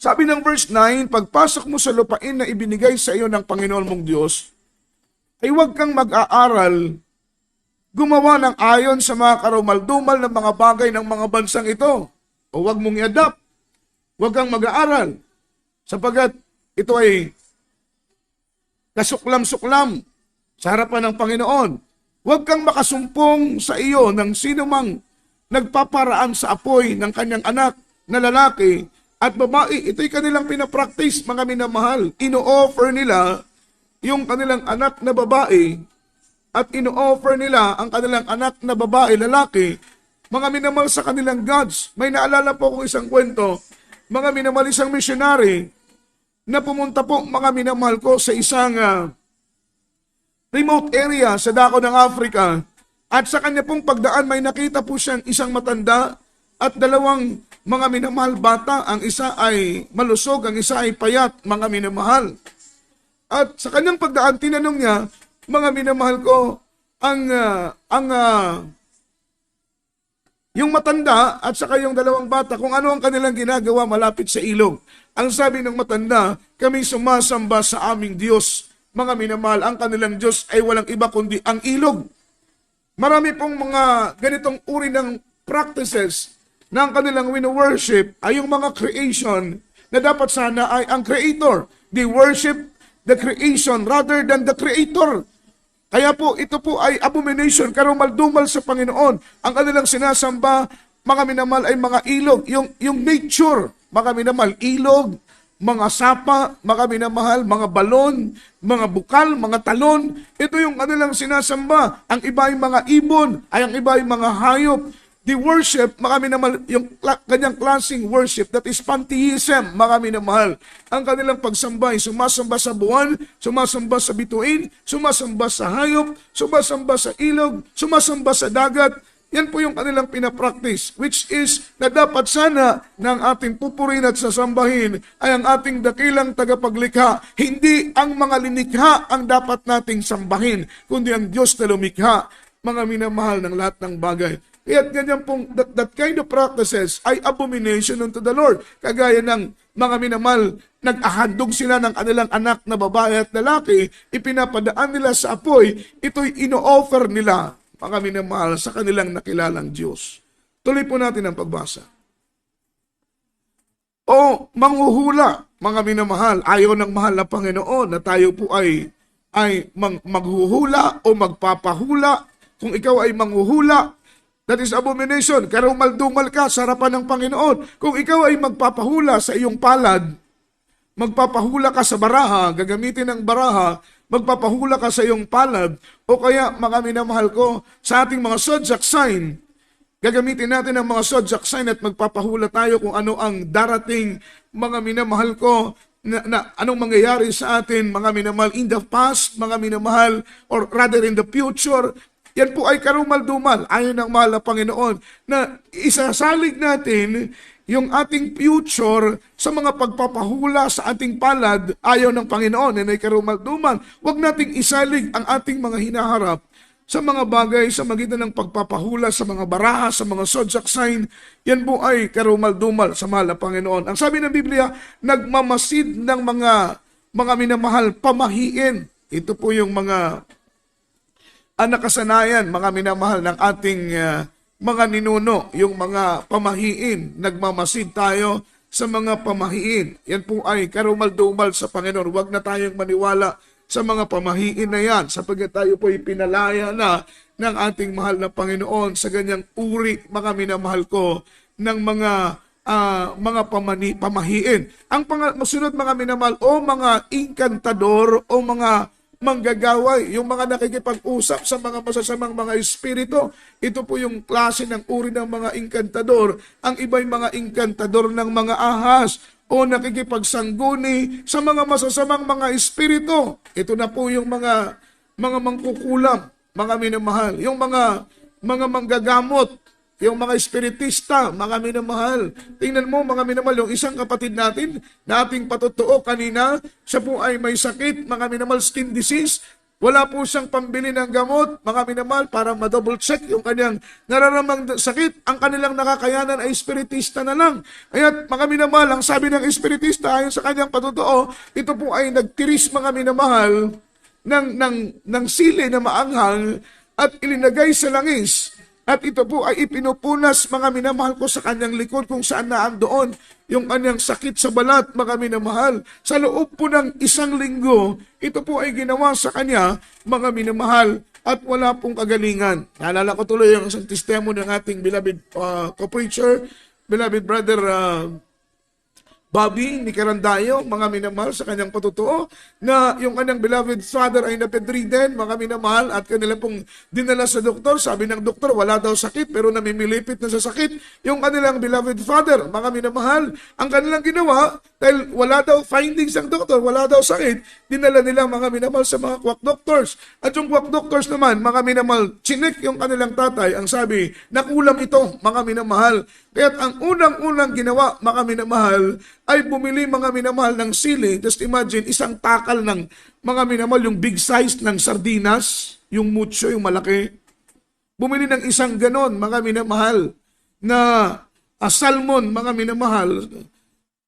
Sabi ng verse 9, pagpasok mo sa lupain na ibinigay sa iyo ng Panginoon mong Diyos, ay huwag kang mag-aaral, gumawa ng ayon sa mga karumal-dumal ng mga bagay ng mga bansang ito. O huwag mong i-adapt. Huwag kang mag-aaral. Sapagat ito ay kasuklam-suklam sa harapan ng Panginoon. Huwag kang makasumpong sa iyo ng sinumang nagpaparaan sa apoy ng kanyang anak na lalaki at babae. Ito'y kanilang pinapractice, mga minamahal. Ino-offer nila yung kanilang anak na babae at ino-offer nila ang kanilang anak na babae, lalaki, mga minamahal, sa kanilang gods. May naalala po kong isang kwento, mga minamahal, isang missionary na pumunta po, mga minamahal ko, sa isang remote area sa dako ng Africa, at sa kanya pong pagdaan may nakita po siyang isang matanda at dalawang mga minamahal bata. Ang isa ay malusog, ang isa ay payat, mga minamahal. At sa kanyang pagdaan, tinanong niya, mga minamahal ko, yung matanda at saka yung dalawang bata, kung ano ang kanilang ginagawa malapit sa ilog. Ang sabi ng matanda, kami sumasamba sa aming Diyos. Mga minamahal, ang kanilang Diyos ay walang iba kundi ang ilog. Marami pong mga ganitong uri ng practices na ang kanilang wino-worship ay yung mga creation na dapat sana ay ang Creator. They worship the creation rather than the Creator. Kaya po, ito po ay abomination, karumal-dumal sa Panginoon. Ang kanilang sinasamba, mga minamahal, ay mga ilog. Yung nature, mga minamahal, ilog, mga sapa, mga minamahal, mga balon, mga bukal, mga talon. Ito yung kanilang sinasamba. Ang iba ay mga ibon, ay ang iba ay mga hayop. the worship, mga minamahal, yung kanyang klaseng worship, that is pantheism, mga minamahal. Ang kanilang pagsamba ay sumasamba sa buwan, sumasamba sa bituin, sumasamba sa hayop, sumasamba sa ilog, sumasamba sa dagat. Yan po yung kanilang pinapractice, which is na dapat sana ng ating pupurin at sasambahin ay ang ating dakilang tagapaglikha. Hindi ang mga linikha ang dapat nating sambahin, kundi ang Diyos na lumikha, mga minamahal ng lahat ng bagay. Kaya ganyan pong, that kind of practices ay abomination unto the Lord. Kagaya ng mga minamahal, nag-ahandog sila ng kanilang anak na babae at lalaki, ipinapadaan nila sa apoy, ito'y ino-offer nila, mga minamahal, sa kanilang nakilalang Diyos. Tuloy po natin ang pagbasa. O manghuhula, mga minamahal, ayaw ng mahal na Panginoon na tayo po ay maghuhula o magpapahula. Kung ikaw ay manghuhula, that is abomination. Karumal-dumal ka sa harapan ng Panginoon. Kung ikaw ay magpapahula sa iyong palad, magpapahula ka sa baraha, gagamitin ng baraha, magpapahula ka sa iyong palad, o kaya, mga minamahal ko, sa ating mga zodiac sign, gagamitin natin ang mga zodiac sign at magpapahula tayo kung ano ang darating, mga minamahal ko, na anong mangyayari sa atin, mga minamahal, in the past, mga minamahal, or rather in the future. Yan po ay karumal-dumal, ayon ng mahal na Panginoon, na isasalig natin yung ating future sa mga pagpapahula sa ating palad, ayon ng Panginoon, yan ay karumal-dumal. Huwag nating isalig ang ating mga hinaharap sa mga bagay sa magitan ng pagpapahula sa mga baraha, sa mga zodiac sign. Yan po ay karumal-dumal sa mahal na Panginoon. Ang sabi ng Biblia, nagmamasid ng mga minamahal pamahiin. Ito po yung mga nakasanayan, mga minamahal ng ating mga ninuno, yung mga pamahiin. Nagmamasid tayo sa mga pamahiin. Yan po ay karumal-dumal sa Panginoon. Huwag na tayong maniwala sa mga pamahiin na yan, sapagkat tayo po ay pinalaya na ng ating mahal na Panginoon sa ganyang uri, mga minamahal ko, ng mga pamahiin. Ang masunod, mga minamahal, o mga inkantador, o mga manggagaway, yung mga nakikipag-usap sa mga masasamang mga espiritu. Ito po yung klase ng uri ng mga inkantador. Ang iba'y mga inkantador ng mga ahas o nakikipagsangguni sa mga masasamang mga espiritu. Ito na po yung mga mangkukulam, mga minamahal. Yung mga manggagamot, yung mga espiritista, mga minamahal. Tingnan mo, mga minamahal, yung isang kapatid natin, na ating patotoo kanina, siya po ay may sakit, mga minamahal, skin disease. Wala po siyang pambili ng gamot, mga minamahal, para ma-double check yung kanyang nararamang sakit. Ang kanilang nakakayanan ay espiritista na lang. Kaya, mga minamahal, ang sabi ng espiritista, ayon sa kanyang patotoo, ito po ay nagtiris, mga minamahal, ng sili na maanghang at ilinagay sa langis. At ito po ay ipinupunas, mga minamahal ko, sa kanyang likod kung saan naandoon yung kanyang sakit sa balat, mga minamahal. Sa loob po ng 1 linggo, ito po ay ginawa sa kanya, mga minamahal, at wala pong kagalingan. Naalala ko tuloy yung isang testimony ng ating beloved co-preacher, beloved brother Bobby Nicarandayo, mga minamahal, sa kanyang patotoo, na yung kanyang beloved father ay napedriden, mga minamahal, at kanila pong dinala sa doktor. Sabi ng doktor, wala daw sakit, pero namimilipit na sa sakit yung kanilang beloved father, mga minamahal. Ang kanilang ginawa, dahil wala daw findings ng doktor, wala daw sakit, dinala nila, mga minamahal, sa mga quack doctors. At yung quack doctors naman, mga minamahal, chinek yung kanilang tatay, ang sabi, nakulam ito, mga minamahal. Kaya't ang unang-unang ginawa, mga minamahal, ay bumili, mga minamahal, ng sili. Just imagine, isang takal ng, mga minamahal, yung big size ng sardinas, yung mucho, yung malaki. Bumili ng isang ganon, mga minamahal, na salmon, mga minamahal,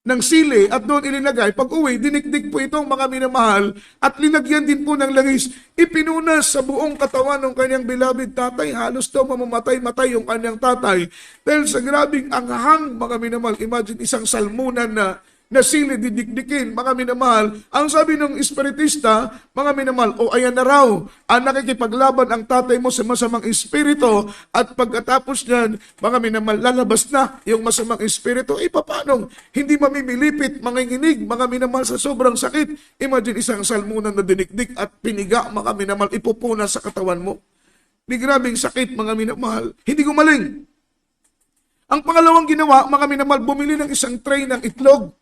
ng sili, at doon ilinagay. Pag uwi, dinikdik po itong, mga minamahal, at linagyan din po ng langis. Ipinunas sa buong katawan ng kanyang beloved tatay. Halos daw mamamatay-matay yung kanyang tatay. Dahil sa grabing anghang, mga minamahal, imagine isang salmunan na sili didikdikin, mga minamahal. Ang sabi ng espiritista, mga minamahal, o ayan na raw, nakikipaglaban ang tatay mo sa masamang espiritu, at pagkatapos niyan, mga minamahal, lalabas na yung masamang espiritu. Paano? Hindi mamimilipit, manginginig, mga minamahal, sa sobrang sakit. Imagine isang salmunan na dinikdik at piniga, mga minamahal, ipupuna sa katawan mo. Ni grabing sakit, mga minamahal, hindi gumaling. Ang pangalawang ginawa, mga minamahal, bumili ng isang tray ng itlog.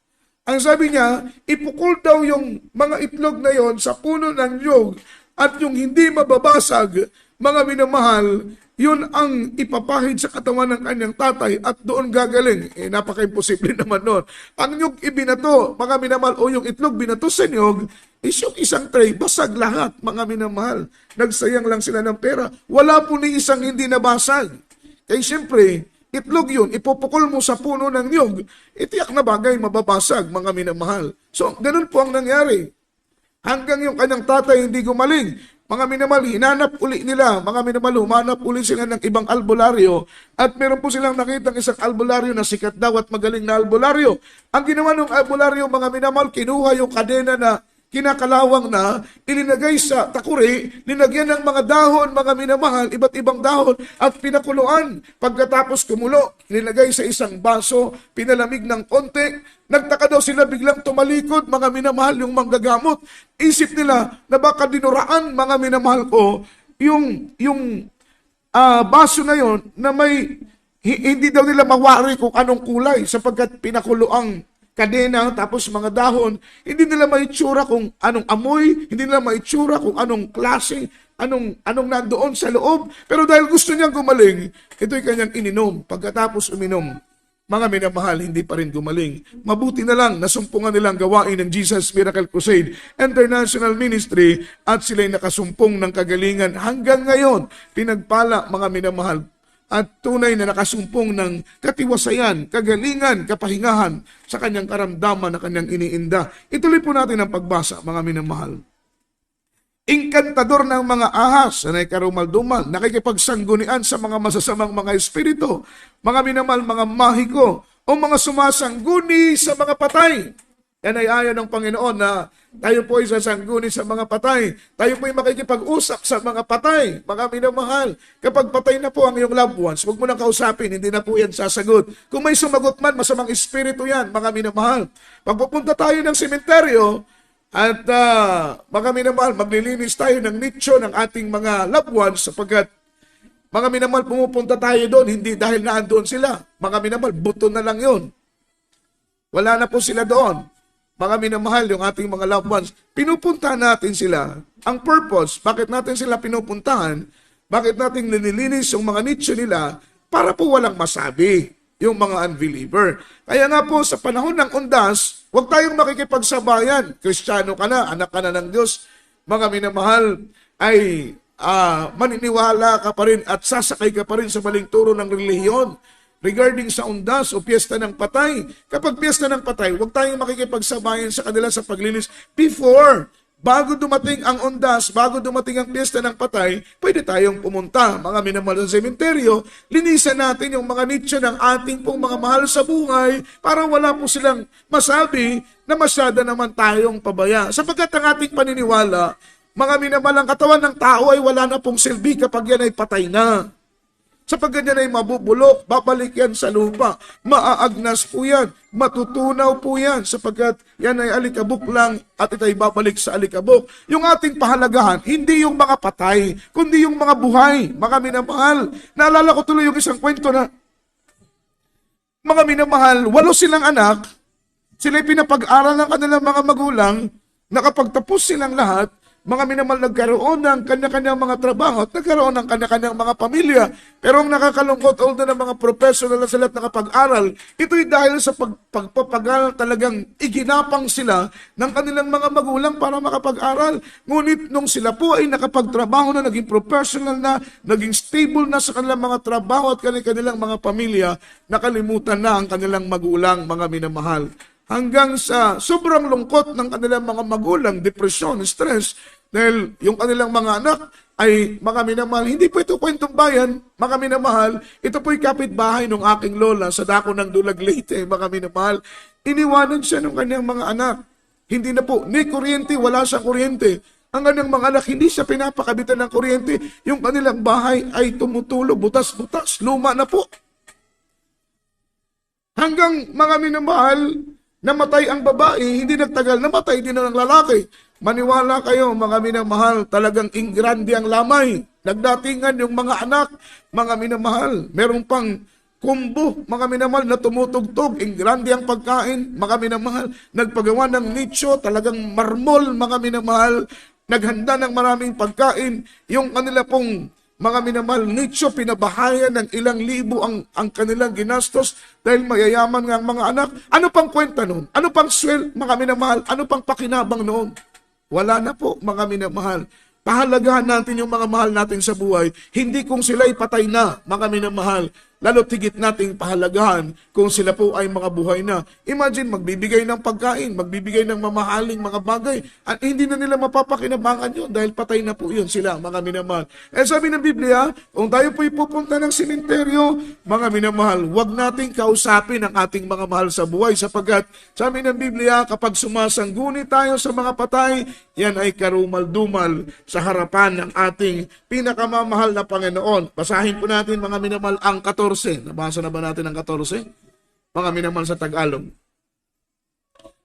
Ang sabi niya, ipukul daw yung mga itlog na yon sa puno ng niyog at yung hindi mababasag, mga minamahal, yun ang ipapahid sa katawan ng kanyang tatay at doon gagaling. Napaka-imposible naman nun. Ang niyog ibinato, mga minamahal, o yung itlog binato sa niyog, is yung isang tray, basag lahat, mga minamahal. Nagsayang lang sila ng pera. Wala po ni isang hindi nabasag. Kaya siyempre, itlog yun, ipupukol mo sa puno ng niyog, itiyak na bagay, mababasag, mga minamahal. So, ganun po ang nangyari. Hanggang yung kanyang tatay hindi gumaling. Mga minamahal, hinanap uli nila. Mga minamahal, humanap uli sila ng ibang albularyo. At meron po silang nakitang isang albularyo na sikat daw at magaling na albularyo. Ang ginawa ng albularyo, mga minamahal, kinuha yung kadena na kinakalawang na, ilinagay sa takuri, linagyan ng mga dahon, mga minamahal, iba't ibang dahon, at pinakuluan. Pagkatapos kumulo, ilinagay sa isang baso, pinalamig ng konti. Nagtaka daw sila, biglang tumalikod, mga minamahal, yung manggagamot. Isip nila na baka dinuraan, mga minamahal ko, yung baso na yon na may, hindi daw nila mawari kung anong kulay, sapagkat pinakuluang kadena, tapos mga dahon, hindi nila maitsura kung anong amoy, hindi nila maitsura kung anong klase, anong nandoon sa loob. Pero dahil gusto niyang gumaling, ito'y kanyang ininom. Pagkatapos uminom, mga minamahal, hindi pa rin gumaling. Mabuti na lang, nasumpungan nilang gawain ng Jesus Miracle Crusade International Ministry at sila'y nakasumpong ng kagalingan. Hanggang ngayon, pinagpala, mga minamahal, at tunay na nakasumpong ng katiwasayan, kagalingan, kapahingahan sa kanyang karamdaman na kanyang iniinda. Ituloy po natin ang pagbasa, mga minamahal. Inkantador ng mga ahas na karumal-dumal, nakikipagsanggunian sa mga masasamang mga espiritu, mga minamahal, mga mahiko, o mga sumasangguni sa mga patay. Yan ay ayaw ng Panginoon na tayo po ay sasangguni sa mga patay. Tayo po ay makikipag-usap sa mga patay, mga minamahal. Kapag patay na po ang iyong loved ones, huwag mo nang kausapin, hindi na po yan sasagot. Kung may sumagot man, masamang espiritu yan, mga minamahal. Pag pupunta tayo ng sementeryo, at mga minamahal, maglilinis tayo ng nicho ng ating mga loved ones sapagkat mga minamahal, pumupunta tayo doon, hindi dahil naandoon sila. Mga minamahal, buto na lang yun. Wala na po sila doon. Mga minamahal, yung ating mga loved ones, pinupuntahan natin sila. Ang purpose, bakit natin sila pinupuntahan, bakit natin nililinis yung mga nicho nila, para po walang masabi yung mga unbeliever. Kaya nga po, sa panahon ng undas, huwag tayong makikipagsabayan. Kristiyano ka na, anak ka na ng Diyos. Mga minamahal, ay maniniwala ka pa rin at sasakay ka pa rin sa maling turo ng relihiyon. Regarding sa undas o piyesta ng patay. Kapag piyesta ng patay, huwag tayong makikipagsabayan sa kanila sa paglinis. Before, bago dumating ang undas, bago dumating ang piyesta ng patay, pwede tayong pumunta, mga minamahal sa sementeryo, linisan natin yung mga nicho ng ating pong mga mahal sa buhay para wala po silang masabi na masyada naman tayong pabaya. Sapagkat ang ating paniniwala, mga minamahal, ang katawan ng tao ay wala na pong silbi kapag yan ay patay na. Sapagkat yan ay mabubulok, babalik yan sa lupa, maaagnas po yan, matutunaw po yan, sapagkat yan ay alikabok lang at ito ay babalik sa alikabok. Yung ating pahalagahan, hindi yung mga patay, kundi yung mga buhay, mga minamahal. Naalala ko tuloy yung isang kwento na, mga minamahal, 8 silang anak, sila'y pinapag-aral ng kanilang mga magulang, nakapagtapos silang lahat, mga minamahal, nagkaroon ng kanya-kanyang mga trabaho at nagkaroon ng kanya-kanyang mga pamilya. Pero ang nakakalungkot, although ng mga professional na sila at nakapag-aral, ito'y dahil sa pagpapag-aral talagang iginapang sila ng kanilang mga magulang para makapag-aral. Ngunit nung sila po ay nakapagtrabaho na, naging professional na, naging stable na sa kanilang mga trabaho at kanilang mga pamilya, nakalimutan na ang kanilang magulang, mga minamahal. Hanggang sa sobrang lungkot ng kanilang mga magulang, depresyon, stress, dahil yung kanilang mga anak ay mga minamahal. Hindi po ito kwentong bayan, mga minamahal. Ito po'y kapitbahay ng aking lola sa dako ng Dulag, Leyte, mga minamahal. Iniwanan siya ng kanyang mga anak. Hindi na po, ni kuryente, wala sa kuryente. Ang kanyang mga anak, hindi siya pinapakabitan ng kuryente. Yung kanilang bahay ay tumutulo, butas-butas, luma na po. Hanggang mga minamahal, namatay ang babae, hindi nagtagal, namatay din ang lalaki. Maniwala kayo, mga minamahal, talagang ingrandi ang lamay. Nagdatingan yung mga anak, mga minamahal. Meron pang kumbo, mga minamahal, na tumutugtog, grande ang pagkain, mga minamahal, nagpagawa ng nicho, talagang marmol, mga minamahal, naghanda ng maraming pagkain, yung kanila pong mga minamahal, nicho, pinabahayan ng ilang libo ang kanilang ginastos dahil mayayaman nga ang mga anak. Ano pang kwenta noon? Ano pang swel, mga minamahal? Ano pang pakinabang noon? Wala na po, mga minamahal. Pahalagahan natin yung mga mahal natin sa buhay, hindi kung sila'y patay na, mga minamahal. Lalo tigit nating pahalagahan kung sila po ay mga buhay na. Imagine, magbibigay ng pagkain, magbibigay ng mamahaling mga bagay, at hindi na nila mapapakinabangan yun dahil patay na po yun sila, mga minamahal. Eh sabi ng Biblia, kung tayo po'y pupunta ng simenteryo, mga minamahal, huwag nating kausapin ang ating mga mahal sa buhay sapagkat sabi ng Biblia, kapag sumasangguni tayo sa mga patay, yan ay karumal-dumal sa harapan ng ating pinakamamahal na Panginoon. Basahin po natin, mga minamahal, ang 14. Nabasa na ba natin ang 14? Mga minamahal sa Tagalog.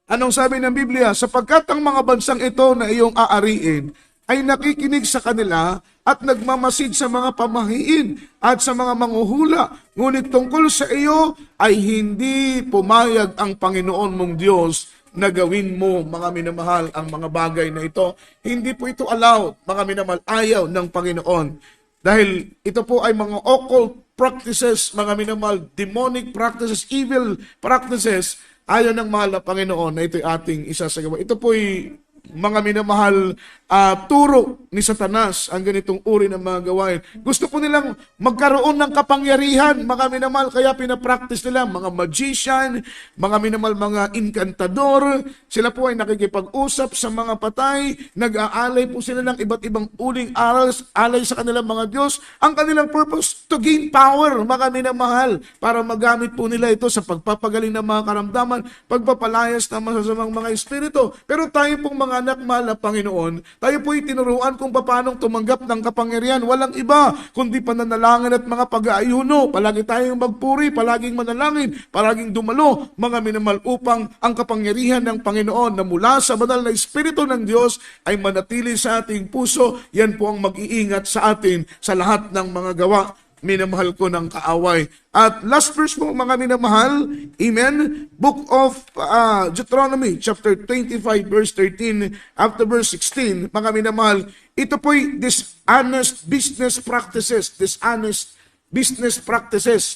Anong sabi ng Biblia? Sapagkat ang mga bansang ito na iyong aariin ay nakikinig sa kanila at nagmamasid sa mga pamahiin at sa mga manghuhula. Ngunit tungkol sa iyo ay hindi pumayag ang Panginoon mong Diyos na gawin mo, mga minamahal, ang mga bagay na ito. Hindi po ito allowed, mga minamahal, ayaw ng Panginoon. Dahil ito po ay mga occult practices, mga minamahal, demonic practices, evil practices, ayaw ng mahal na Panginoon na ito'y ating isasagawa. Ito po'y mga minamahal, turo ni Satanas ang ganitong uri ng mga gawain. Gusto po nilang magkaroon ng kapangyarihan, mga minamahal, kaya pinapractice nila mga magician, mga minamahal, mga inkantador. Sila po ay nakikipag-usap sa mga patay, nag-aalay po sila ng iba't ibang uling alay sa kanilang mga Diyos. Ang kanilang purpose, to gain power, mga minamahal, para magamit po nila ito sa pagpapagaling ng mga karamdaman, pagpapalayas ng masasamang mga espiritu. Pero tayo pong mga anak mahal na Panginoon, tayo po'y tinuruan kung paano tumanggap ng kapangyarihan. Walang iba, kundi pananalangin at mga pag-aayuno. Palagi tayong magpuri, palaging manalangin, palaging dumalo, mga minamahal, upang ang kapangyarihan ng Panginoon na mula sa banal na Espiritu ng Diyos ay manatili sa ating puso. Yan po ang mag-iingat sa atin sa lahat ng mga gawa, minamahal ko, ng kaaway. At last verse po, mga minamahal, amen, Book of Deuteronomy, chapter 25, verse 13, after verse 16, mga minamahal, ito po'y dishonest business practices.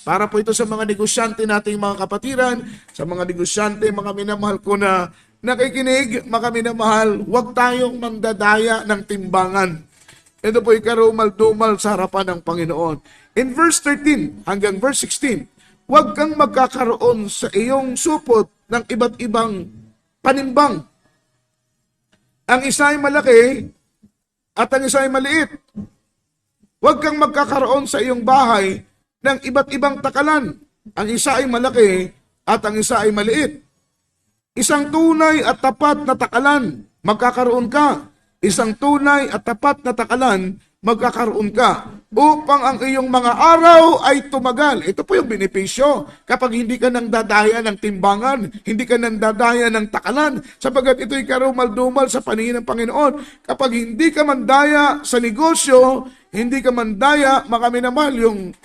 Para po ito sa mga negosyante nating mga kapatiran, sa mga negosyante, mga minamahal ko na nakikinig, mga minamahal, huwag tayong mandadaya ng timbangan. Ito po'y karumal-dumal sa harapan ng Panginoon. In verse 13 hanggang verse 16, huwag kang magkakaroon sa iyong supot ng iba't ibang panimbang. Ang isa ay malaki at ang isa ay maliit. Huwag kang magkakaroon sa iyong bahay ng iba't ibang takalan. Ang isa ay malaki at ang isa ay maliit. Isang tunay at tapat na takalan, magkakaroon ka. Isang tunay at tapat na takalan, magkakaroon ka upang ang iyong mga araw ay tumagal. Ito po yung benepisyo kapag hindi ka nang dadaya ng timbangan, hindi ka nang dadaya ng takalan, sapagkat ito'y karumal-dumal sa paningin ng Panginoon. Kapag hindi ka mandaya sa negosyo, hindi ka mandaya, mga minamahal,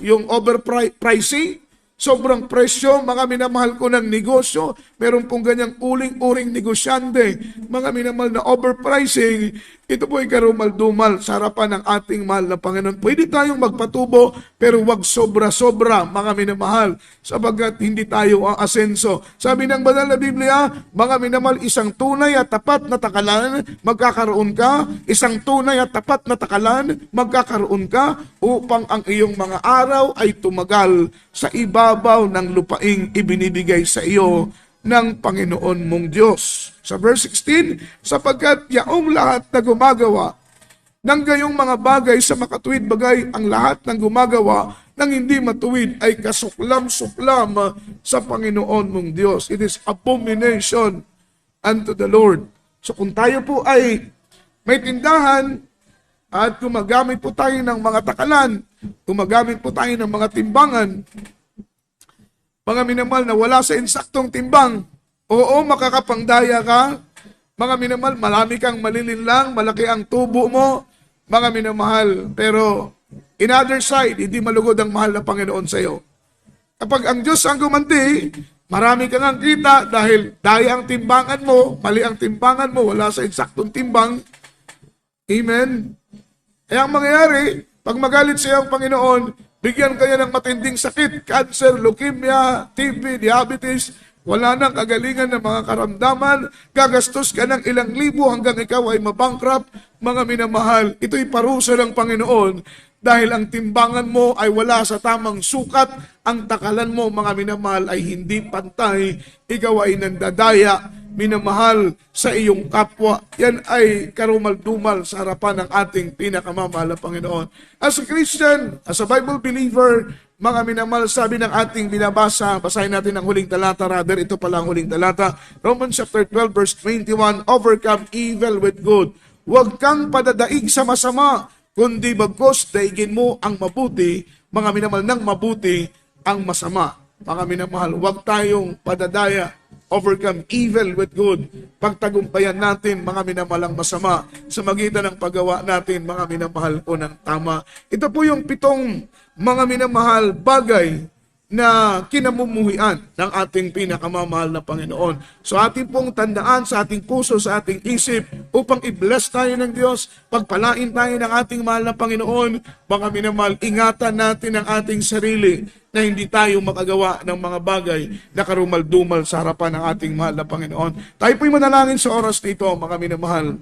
yung overpricing, sobrang presyo, mga minamahal ko, ng negosyo. Meron pong ganyang uling-uring negosyante, mga minamahal, na overpricing. Ito po ay karumal-dumal sa harapan ng ating mahal na Panginoon. Pwede tayong magpatubo, pero wag sobra-sobra, mga minamahal, sapagkat hindi tayo aasenso. Sabi ng banal na Biblia, mga minamahal, isang tunay at tapat na takalan, magkakaroon ka. Isang tunay at tapat na takalan, magkakaroon ka, upang ang iyong mga araw ay tumagal sa ibabaw ng lupaing ibinibigay sa iyo ng Panginoon mong Diyos. Sa verse 16, sapagkat yaong lahat na gumagawa ng gayong mga bagay sa makatuwid, bagay ang lahat ng gumagawa ng hindi matuwid ay kasuklam-suklam sa Panginoon mong Diyos. It is abomination unto the Lord. So kung tayo po ay may tindahan at gumagamit po tayo ng mga takalan, gumagamit po tayo ng mga timbangan, mga minamahal, na wala sa insaktong timbang, oo, makakapangdaya ka. Mga minamahal, marami kang malilinlang, malaki ang tubo mo, mga minamahal, pero in other side, hindi malugod ang mahal na Panginoon sa iyo. Kapag ang Diyos ang gumanti, marami kang ang kita dahil daya ang timbangan mo, mali ang timbangan mo, wala sa eksaktong timbang. Amen? Kaya ang mangyayari, pag magalit siya ang Panginoon, bigyan kanya ng matinding sakit, cancer, leukemia, TB, diabetes, wala nang kagalingan ng mga karamdaman, gagastos ka ng ilang libo hanggang ikaw ay mabankrupt. Mga minamahal, ito'y parusa ng Panginoon dahil ang timbangan mo ay wala sa tamang sukat, ang takalan mo, mga minamahal, ay hindi pantay, ikaw ay nandadaya, minamahal sa iyong kapwa. Yan ay karumal-dumal sa harapan ng ating pinakamamahal na Panginoon. As a Christian, as a Bible believer, mga minamahal, sabi ng ating binabasa, basahin natin ang huling talata, rather, ito pala ang huling talata, Romans chapter 12, verse 21, overcome evil with good. Huwag kang padadaig sa masama, kundi bagkus daigin mo ang mabuti, mga minamahal, ng mabuti ang masama. Mga minamahal, huwag tayong padadaya, overcome evil with good. Pagtagumpayan natin, mga minamahal, ang masama sa magitan ng paggawa natin, mga minamahal po, ng tama. Ito po yung 7 mga minamahal bagay na kinamumuhian ng ating pinakamamahal na Panginoon. So ating pong tandaan sa ating puso, sa ating isip, upang i-bless tayo ng Diyos, pagpalain tayo ng ating mahal na Panginoon, mga minamahal, ingatan natin ang ating sarili na hindi tayo makagawa ng mga bagay na karumal-dumal sa harapan ng ating mahal na Panginoon. Tayo po'y manalangin sa oras dito, mga minamahal.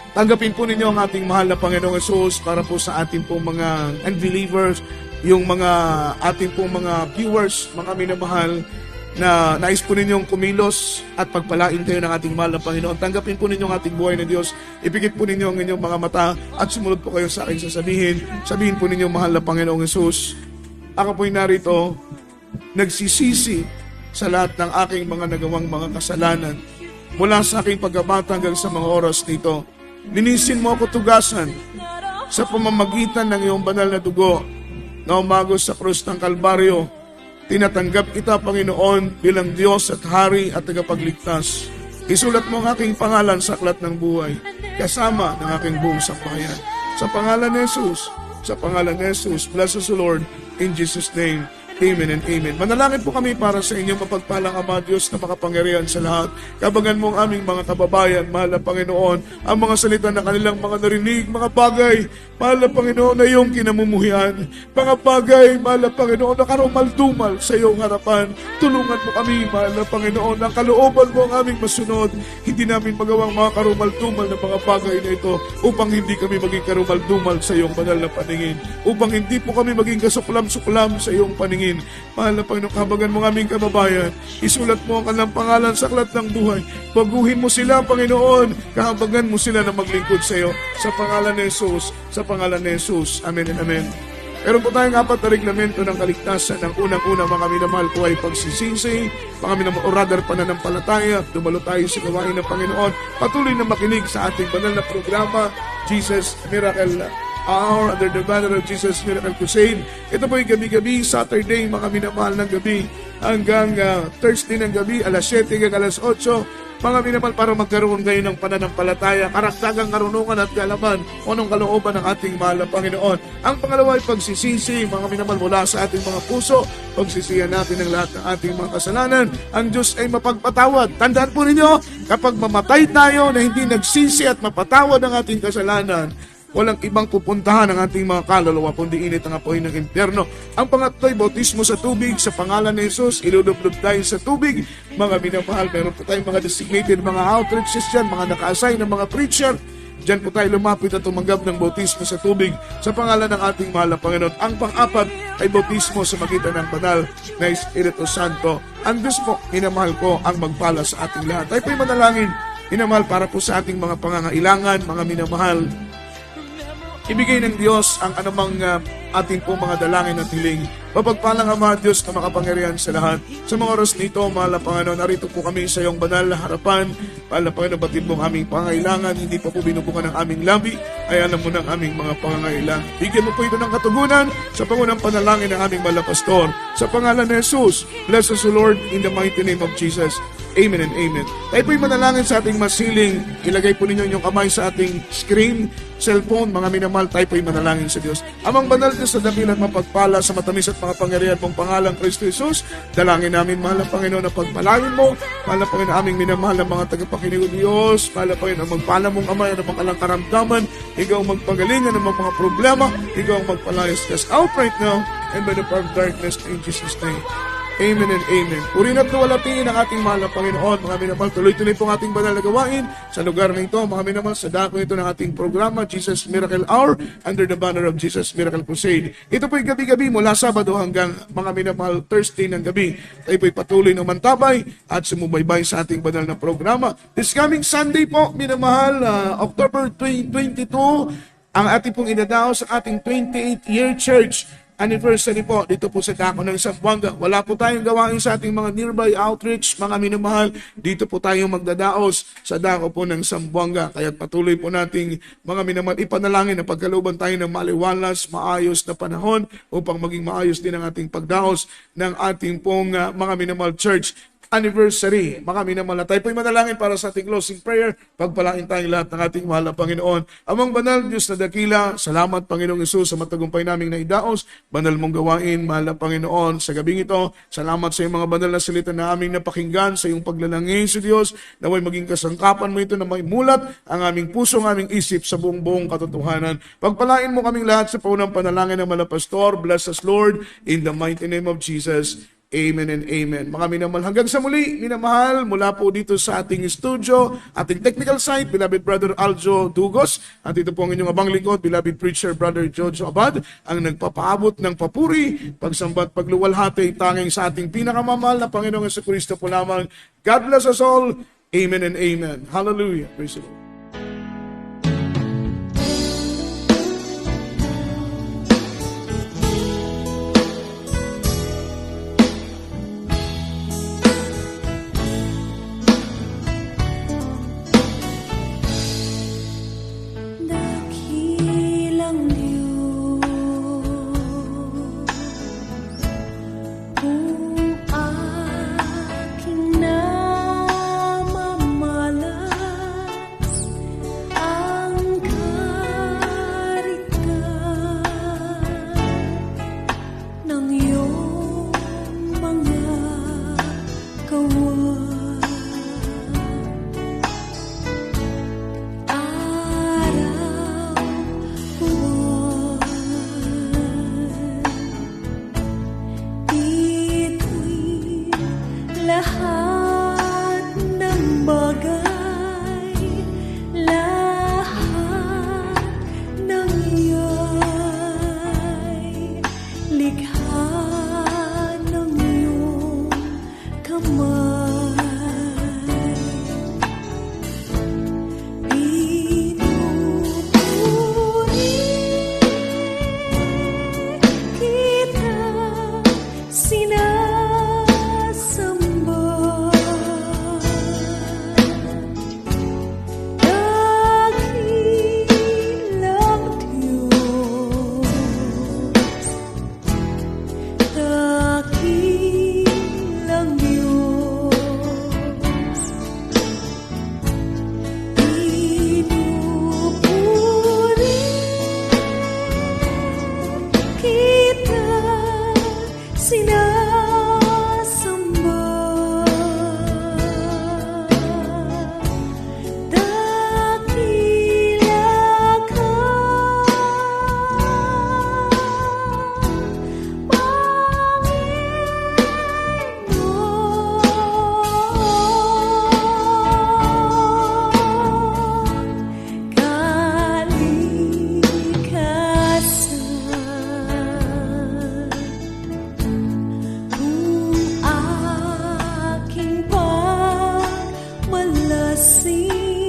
Tanggapin po ninyo ang ating mahal na Panginoong Hesus para po sa ating pong mga unbelievers, yung mga ating pong mga viewers, mga minamahal, na nais po ninyong kumilos at pagpalain kayo ng ating mahal na Panginoon. Tanggapin po ninyo ang ating buhay na Diyos. Ipikit po ninyo ang inyong mga mata at sumunod po kayo sa aking sasabihin. Sabihin po ninyo, mahal na Panginoong Hesus, ako po'y narito, nagsisisi sa lahat ng aking mga nagawang mga kasalanan. Mula sa aking pagkabata hanggang sa mga oras nito, linisin mo ako tugasan sa pamamagitan ng iyong banal na dugo na umagos sa krus ng Kalbaryo. Tinatanggap kita, Panginoon, bilang Diyos at Hari at tagapagligtas. Isulat mo ang aking pangalan sa aklat ng buhay, kasama ng aking buong sambahayan. Sa pangalan ni Jesus, sa pangalan ni Jesus, bless us, Lord, in Jesus' name. Amen and amen. Manalangin po kami para sa inyong mapagpalang Ama Diyos na makapangyarihan sa lahat. Kabagan mo ang aming mga kababayan, mahal na Panginoon, ang mga salita na kanilang mga narinig, mga bagay, mahal na Panginoon, na iyong kinamumuhian. Mga bagay, mahal na Panginoon, na karumal-dumal sa iyong harapan. Tulungan mo kami, mahal na Panginoon, ang kalooban mo ang aming masunod. Hindi namin magawang mga karumal-dumal na mga bagay na ito upang hindi kami maging karumal-dumal sa iyong banal na paningin. Upang hindi po kami maging kasuklam-suklam sa iyong paningin. Mahal na Panginoon, kabagan mo aming kababayan. Isulat mo ang kanilang pangalan sa aklat ng buhay. Baguhin mo sila, Panginoon. Kahabagan mo sila na maglingkod sa iyo. Sa pangalan ni Jesus. Sa pangalan ni Jesus. Amen and amen. Meron po tayong 4 na reglamento ng kaligtasan. Ang unang-una, mga minamahal po, ay pagsisisi, mga minamahal, o rather pananampalataya. Dumalo tayo sa gawain ng Panginoon. Patuloy na makinig sa ating banal na programa, Jesus Miracle Hour, under the banner of Jesus Miracle Crusade. Ito po yung gabi-gabi, Saturday, mga minamahal ng gabi, hanggang Thursday ng gabi, alas 7 hanggang alas 8. Mga minamahal, para magkaroon kayo ng pananampalataya, karagdagang karunungan at kalaman o anong kalooban ng ating mahal na Panginoon. Ang pangalawa ay pagsisisi, mga minamahal, mula sa ating mga puso. Pagsisiyan natin ang lahat ng ating mga kasalanan. Ang Diyos ay mapagpatawad. Tandaan po ninyo, kapag mamatay tayo na hindi nagsisi at mapatawad ang ating kasalanan, walang ibang pupuntahan ng ating mga kaluluwa kundi init ang apoy ng impyerno. Ang pangatlo ay bautismo sa tubig. Sa pangalan ni Jesus, ilulublob tayo sa tubig. Mga minamahal, meron po tayong mga designated, mga outreaches dyan, mga naka-assign ng mga preacher. Diyan po tayo lumapit at tumanggap ng bautismo sa tubig sa pangalan ng ating mahal na Panginoon. Ang pang-apat ay bautismo sa magitan ng banal na Espiritu Santo. Ang Diyos po, minamahal ko, ang magpala sa ating lahat. Tayo po'y manalangin, minamahal, para po sa ating mga pangangailangan, mga minamahal. Ibigay ng Diyos ang anumang ating po mga dalangin at hiling. Mapagpalang Ama Diyos na makapangyarihan sa lahat. Sa mga oras nito, mahal na Panginoon, narito po kami sa iyong banal na harapan. Mahal na Panginoon, batid mo ang aming pangangailangan. Hindi pa po binubukan ng aming labi. Ay alam mo ng aming mga pangangailangan. Bigyan mo po ito ng katugunan sa pangunang panalangin ng aming malapastor. Sa pangalan ni Jesus, bless us, O Lord, in the mighty name of Jesus. Amen and amen. Tayo po'y manalangin sa ating masiling. Ilagay po ninyo inyong kamay sa ating screen, cellphone, mga minamahal, tayo po'y manalangin sa Diyos. Amang banal Diyos sa dakilang mapagpala sa matamis at makapangyarihan mong pangalang Kristo Jesus, dalangin namin, mahal na Panginoon, na pagpalain mo, mahal na Panginoon, aming minamahal na mga tagapakinig o Diyos, mahal na Panginoon, ang magpala mong amay, ang mga alang karamdaman, ikaw ang magpagalingan ng mga problema, ikaw ang magpalayas. Cast out right now, and by the power of darkness, in Jesus' name. Amen and amen. Purihin at luwalhatiin ang ating mahal na Panginoon. Mga minamahal, tuloy-tuloy pong ating banal na gawain sa lugar na ito. Mga minamahal, sa dako ito ng ating programa, Jesus Miracle Hour, under the banner of Jesus Miracle Crusade. Ito po'y gabi-gabi mula Sabado hanggang mga minamahal Thursday ng gabi. Tayo po'y patuloy na mantabay at sumubaybay sa ating banal na programa. This coming Sunday po, minamahal, October 22, ang ating pong idadao sa ating 28th-year church anniversary po dito po sa dako ng Zamboanga. Wala po tayong gawain sa ating mga nearby outreach, mga minamahal. Dito po tayo magdadaos sa dako po ng Zamboanga. Kaya patuloy po nating mga minamahal ipanalangin na pagkalooban tayo ng maliwalas, maayos na panahon upang maging maayos din ang ating pagdaos ng ating pong mga minamahal church anniversary. Mga minamahal, tayo po'y manalangin para sa ating closing prayer. Pagpalain tayong lahat ng ating mahal na Panginoon. Amang banal, Diyos na dakila, salamat Panginoong Hesus sa matagumpay naming naidaos. Banal mong gawain, mahal na Panginoon. Sa gabing ito, salamat sa iyong mga banal na salita na aming napakinggan, sa iyong paglalangin sa Diyos, naway maging kasangkapan mo ito na may mulat ang aming puso, ang aming isip sa buong katotohanan. Pagpalain mo kaming lahat sa paunang panalangin ng mga pastor. Bless us, Lord, in the mighty name of Jesus. Amen and amen. Mga minamahal, hanggang sa muli, minamahal, mula po dito sa ating studio, ating technical side, beloved Brother Aljo Dugos, at ito po ang inyong abang lingkod, beloved preacher Brother Jojo Abad, ang nagpapaabot ng papuri, pagsambat, pagluwalhati, tanging sa ating pinakamamahal na Panginoong Jesucristo po lamang. God bless us all. Amen and amen. Hallelujah. Praise the Lord. See